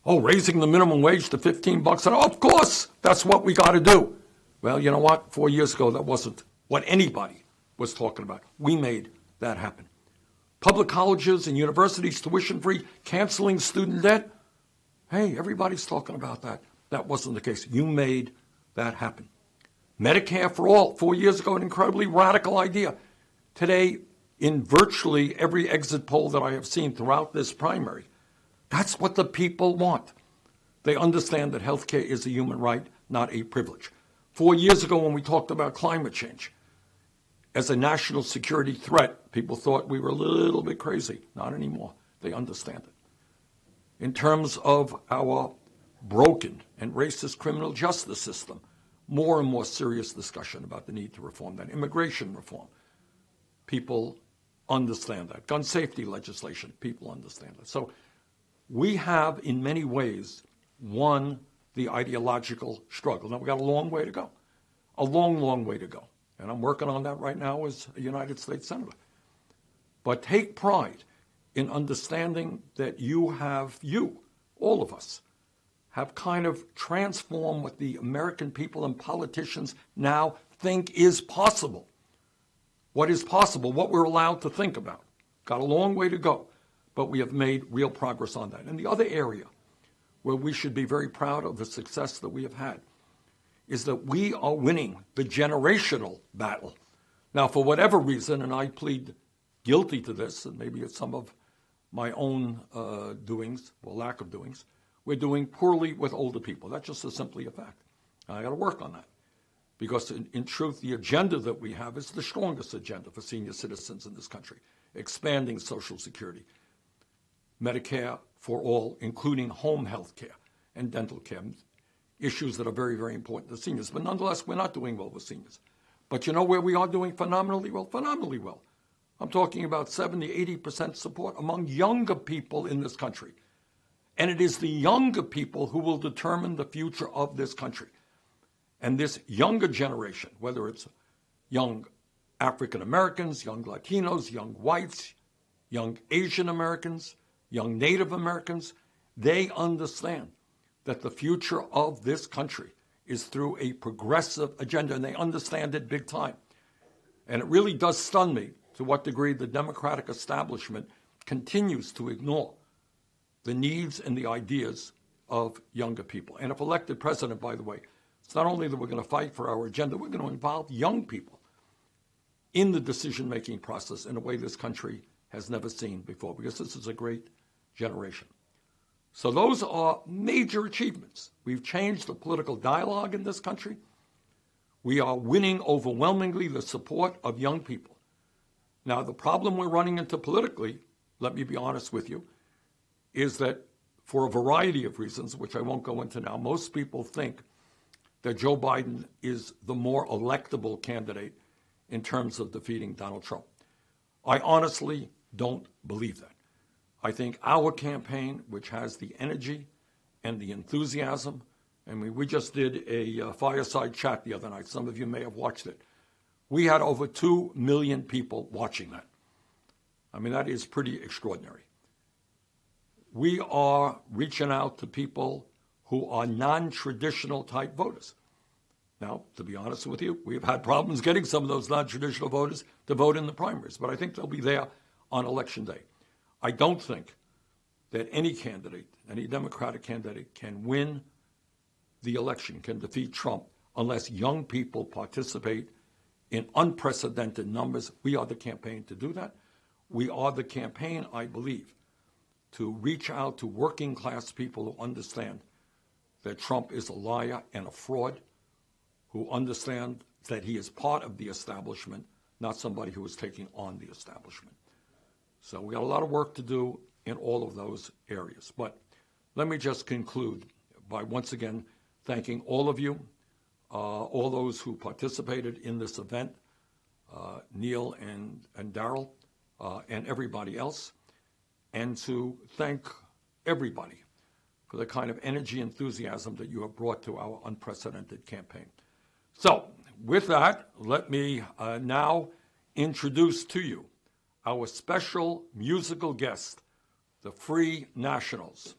Oh, raising the minimum wage to $15 an hour. Of course, that's what we got to do. Well, you know what? 4 years ago, that wasn't what anybody was talking about. We made that happen. Public colleges and universities, tuition-free, canceling student debt. Hey, everybody's talking about that. That wasn't the case. You made that happen. Medicare for all, 4 years ago, an incredibly radical idea. Today, in virtually every exit poll that I have seen throughout this primary, that's what the people want. They understand that health care is a human right, not a privilege. 4 years ago, when we talked about climate change as a national security threat, people thought we were a little bit crazy. Not anymore. They understand it. In terms of our broken and racist criminal justice system, more and more serious discussion about the need to reform that. Immigration reform, people understand that. Gun safety legislation, people understand that. So we have, in many ways, won the ideological struggle. Now, we've got a long way to go, a long, long way to go. And I'm working on that right now as a United States Senator. But take pride in understanding that you, all of us, have kind of transformed what the American people and politicians now think is possible. What is possible, what we're allowed to think about. Got a long way to go, but we have made real progress on that. And the other area where we should be very proud of the success that we have had is that we are winning the generational battle. Now, for whatever reason, and I plead guilty to this, and maybe it's some of my own doings, or lack of doings, we're doing poorly with older people. That's just simply a fact. I got to work on that. Because in truth, the agenda that we have is the strongest agenda for senior citizens in this country. Expanding Social Security, Medicare for all, including home health care and dental care, issues that are very, very important to seniors. But nonetheless, we're not doing well with seniors. But you know where we are doing phenomenally well? Phenomenally well. I'm talking about 70, 80% support among younger people in this country. And it is the younger people who will determine the future of this country. And this younger generation, whether it's young African Americans, young Latinos, young whites, young Asian Americans, young Native Americans, they understand that the future of this country is through a progressive agenda, and they understand it big time. And it really does stun me to what degree the Democratic establishment continues to ignore the needs and the ideas of younger people. And if elected president, by the way, it's not only that we're going to fight for our agenda, we're going to involve young people in the decision-making process in a way this country has never seen before, because this is a great generation. So those are major achievements. We've changed the political dialogue in this country. We are winning overwhelmingly the support of young people. Now, the problem we're running into politically, let me be honest with you, is that for a variety of reasons, which I won't go into now, most people think that Joe Biden is the more electable candidate in terms of defeating Donald Trump. I honestly don't believe that. I think our campaign, which has the energy and the enthusiasm, and we just did a fireside chat the other night. Some of you may have watched it. We had over 2 million people watching that. I mean, that is pretty extraordinary. We are reaching out to people who are non-traditional type voters. Now, to be honest with you, we've had problems getting some of those non-traditional voters to vote in the primaries, but I think they'll be there on Election Day. I don't think that any candidate, any Democratic candidate, can win the election, can defeat Trump, unless young people participate in unprecedented numbers. We are the campaign to do that. We are the campaign, I believe, to reach out to working class people who understand that Trump is a liar and a fraud, who understand that he is part of the establishment, not somebody who is taking on the establishment. So we got a lot of work to do in all of those areas. But let me just conclude by once again thanking all of you, all those who participated in this event, Neil and Daryl, and everybody else, and to thank everybody for the kind of energy and enthusiasm that you have brought to our unprecedented campaign. So with that, let me now introduce to you our special musical guest, the Free Nationals.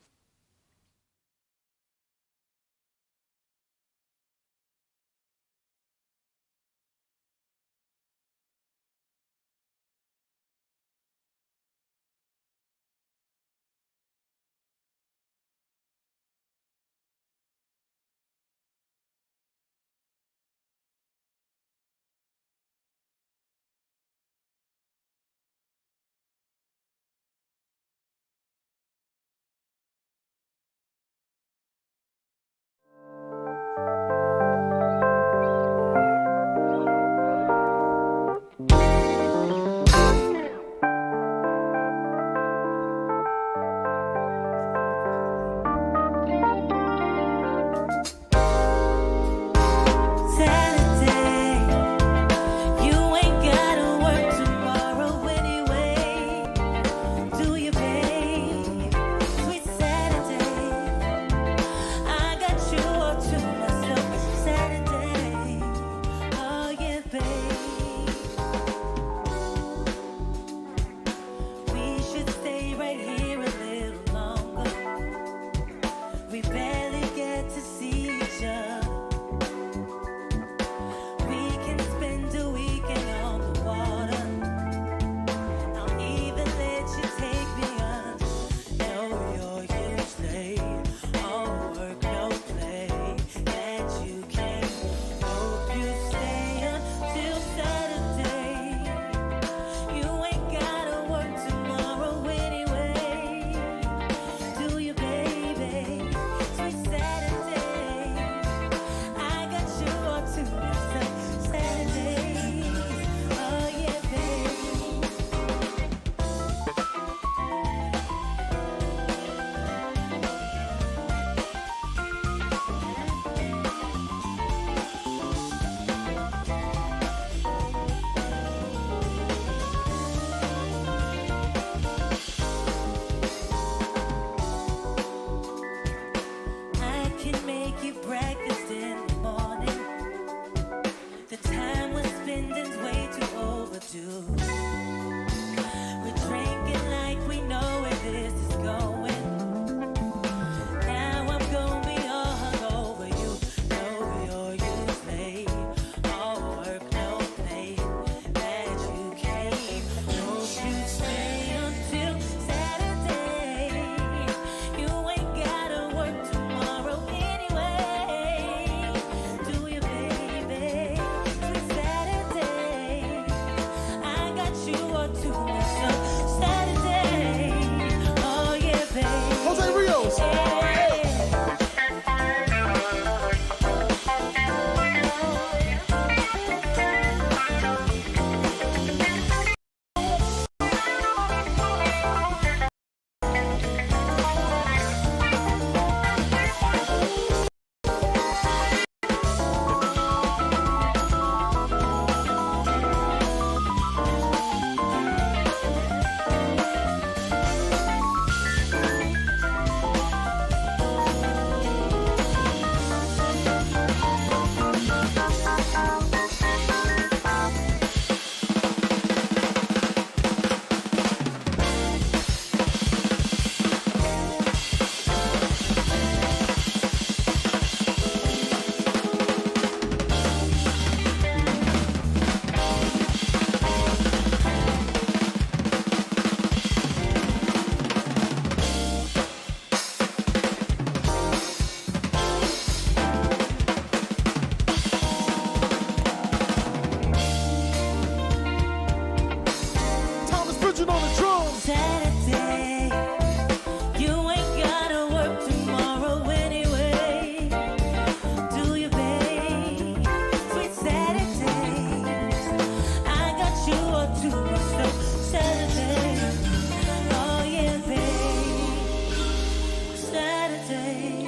day.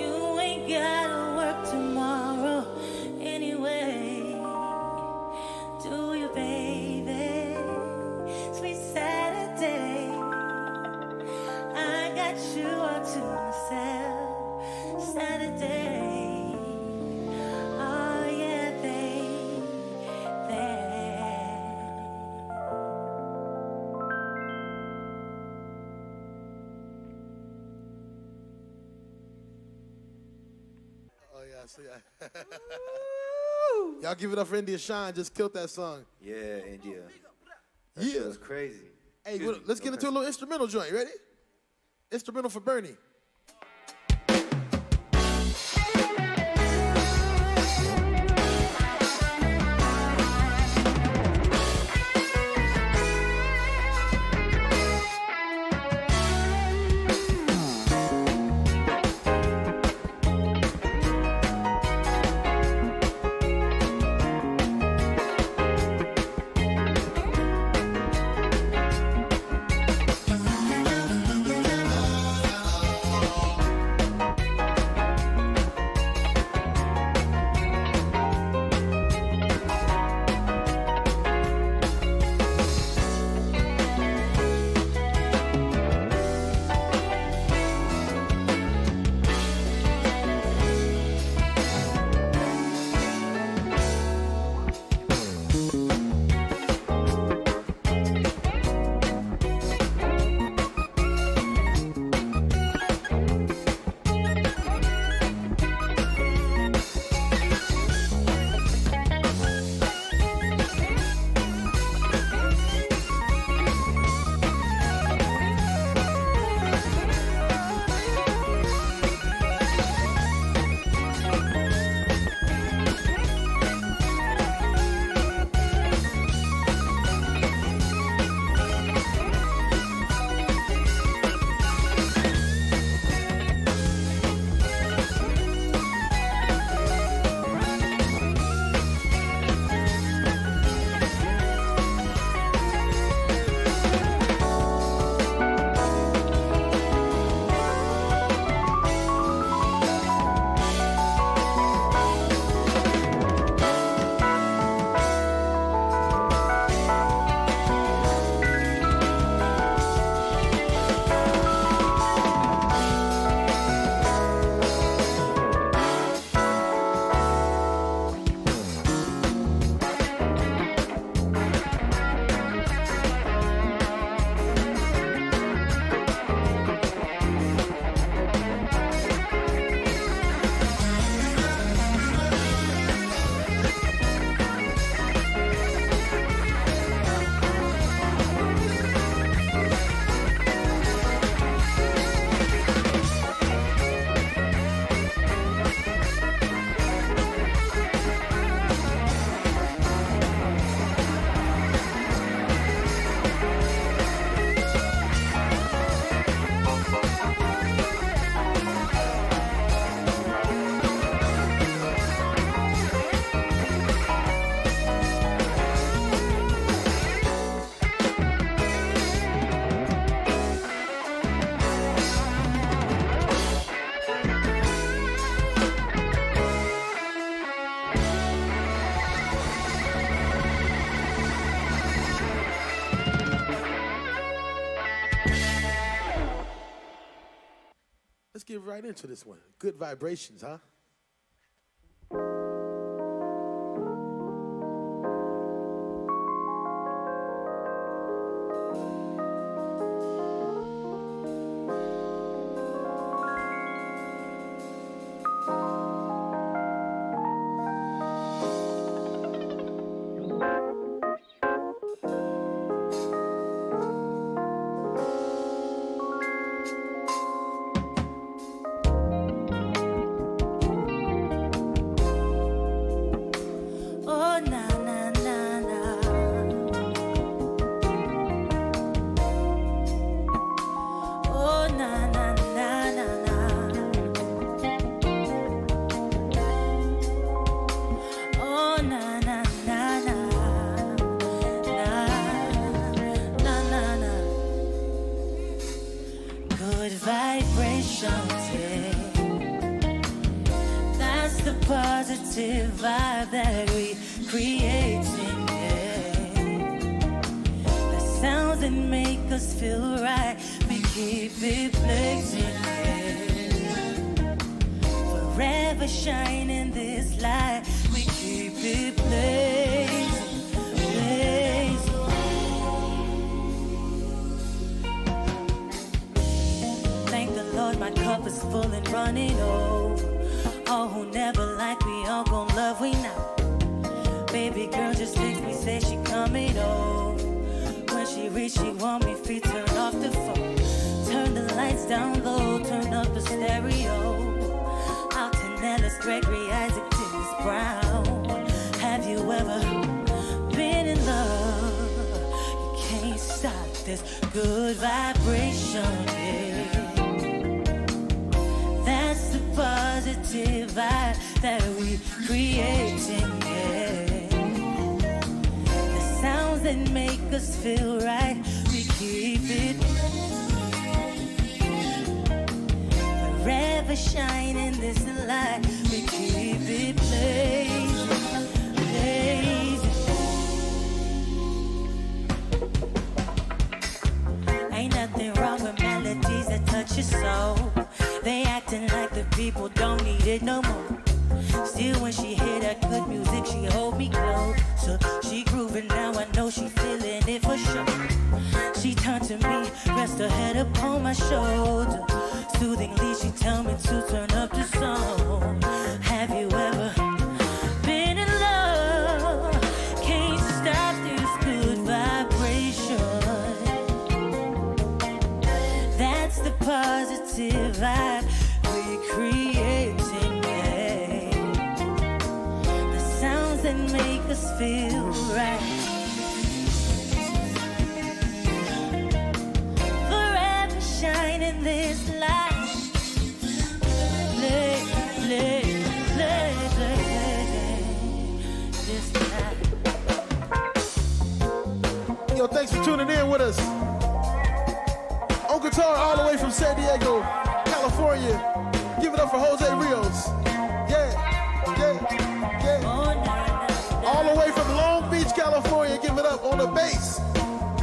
You ain't gotta work tomorrow anyway. Do you, baby? Sweet Saturday. I got you all to myself. Saturday. Oh yeah, baby. Oh yeah, I see. Y'all give it up for India Shine. Just killed that song. Yeah, India. That Yeah. shit was crazy. Hey, Excuse me, let's get no into a little instrumental joint. Ready? Instrumental for Bernie. Let's get right into this one. Good vibrations, huh? good vibrations, yeah. That's the positive vibe that we creating, yeah. The sounds that make us feel right, we keep it blazing, yeah. Forever shining this light, we keep it blazing, blazing. Thank the Lord, my cup is full and running over. All who never like me, all gon' love we now. Baby girl just text me, say she coming over. When she reach, she want me free, turn off the phone. Turn the lights down low, turn up the stereo. Alton Ellis, Gregory Isaac, Dennis Brown. Have you ever been in love? You can't stop this good vibration, yeah. That's the positive vibe that we creating, yeah. The sounds that make us feel right, we keep it forever shining this light, we keep it blazing, blazing. Ain't nothing wrong with melodies that touch your soul. They acting like the people don't need it no more. Still when she hear that good music, she hold me close. So she grooving now, I know she feeling it for sure. She turned to me, rest her head upon my shoulder. Soothingly she tell me to turn up the song. Have you ever been in love? Can't stop this good vibration. That's the positive vibe we creating, yeah. The sounds that make us feel right. Forever shining this light. Play, play, play, play, this light. Yo, thanks for tuning in with us. On guitar all the way from San Diego, California. Give it up for Jose Rios. Yeah, yeah, yeah. All the way from Long Beach, California. Give it up on the bass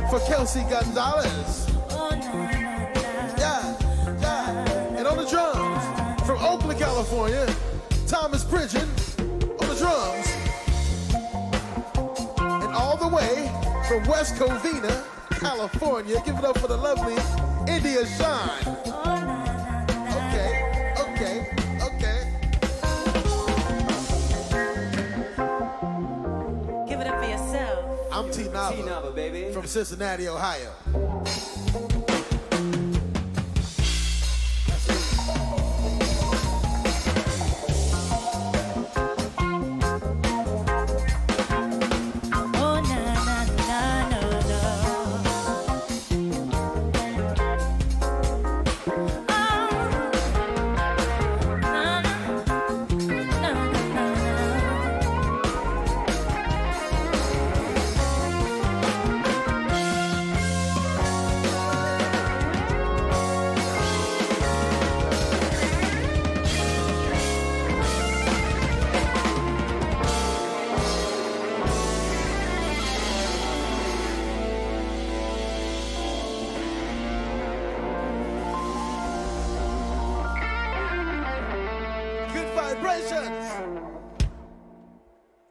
for Kelsey Gonzalez. Yeah, yeah. And on the drums from Oakland, California, Thomas Pridgeon on the drums. And all the way from West Covina, California. Give it up for the lovely India Shine. Okay. Give it up for yourself. I'm T Nava, baby. from Cincinnati, Ohio.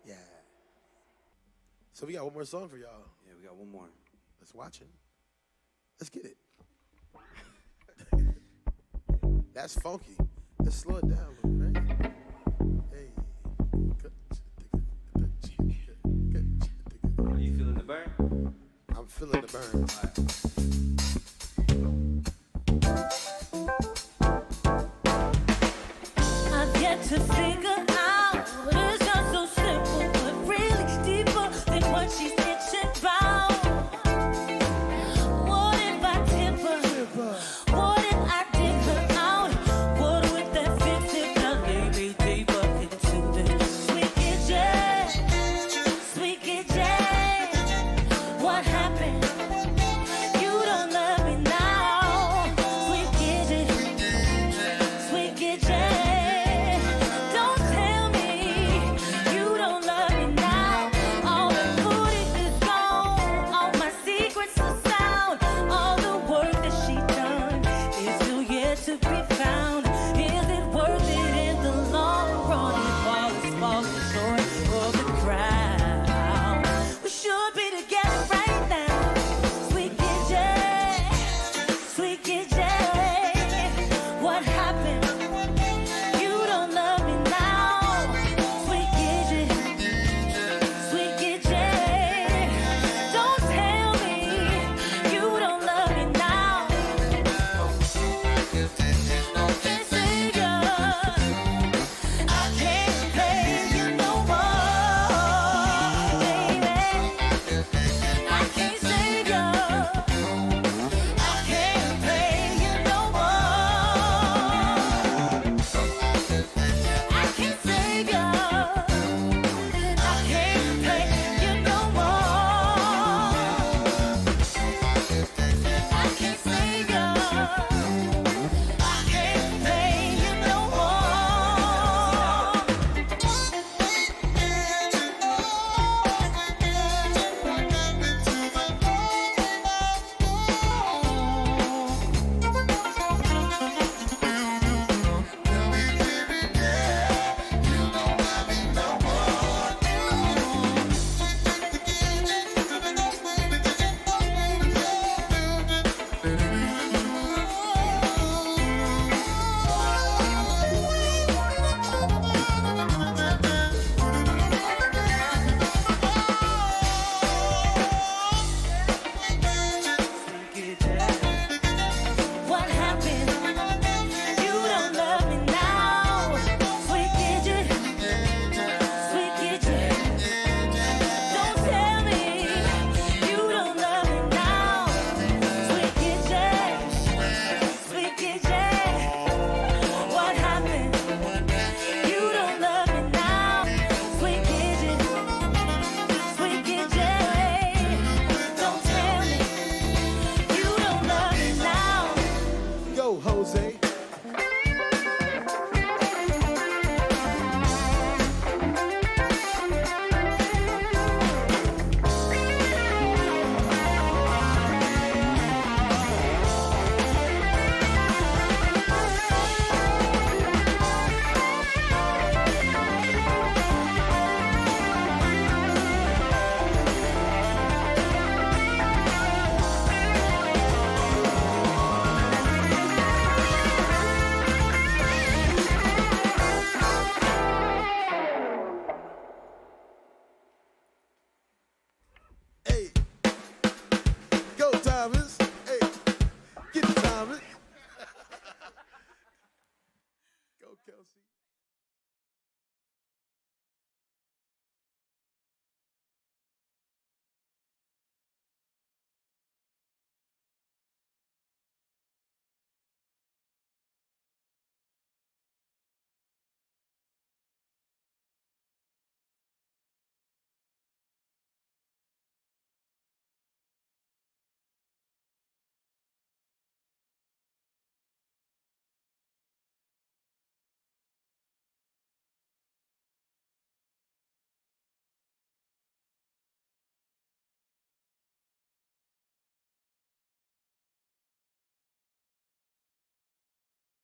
Yeah. So we got one more song for y'all. Yeah, we got one more. Let's watch it. Let's get it. That's funky. Let's slow it down a little bit, right? Hey. Are you feeling the burn? I'm feeling the burn. I've yet to figure out it's not so simple, but really deeper than what she's itching about. What if I tip her? What if I dig her out? What with that fix it now lay me deeper into the sweet kitchen? Sweet kitchen. What happened? You don't love me now. Sweet kitchen. to be found? Is it worth it in the long run if all is falling short of the crowd? We should be together right now. Sweet KJ, sweet KJ. What happened? You don't love me now. Sweet KJ, sweet KJ. Don't tell me you don't love me now. Can't save ya. I can't play you no more, baby. I can't save ya. I can't play you no more. I can't save ya. I can't play you no more. I can't save ya. I can't play you no What happened? You don't love me now. Sweet KJ, sweet KJ. Don't tell me you don't love me now. Sweet KJ, sweet KJ. What happened? You don't love me now. Sweet KJ, sweet KJ. Don't tell me you don't love me now. Go, Jose. Hey, go, Thomas. Hey, get it, Thomas. Go, Kelsey.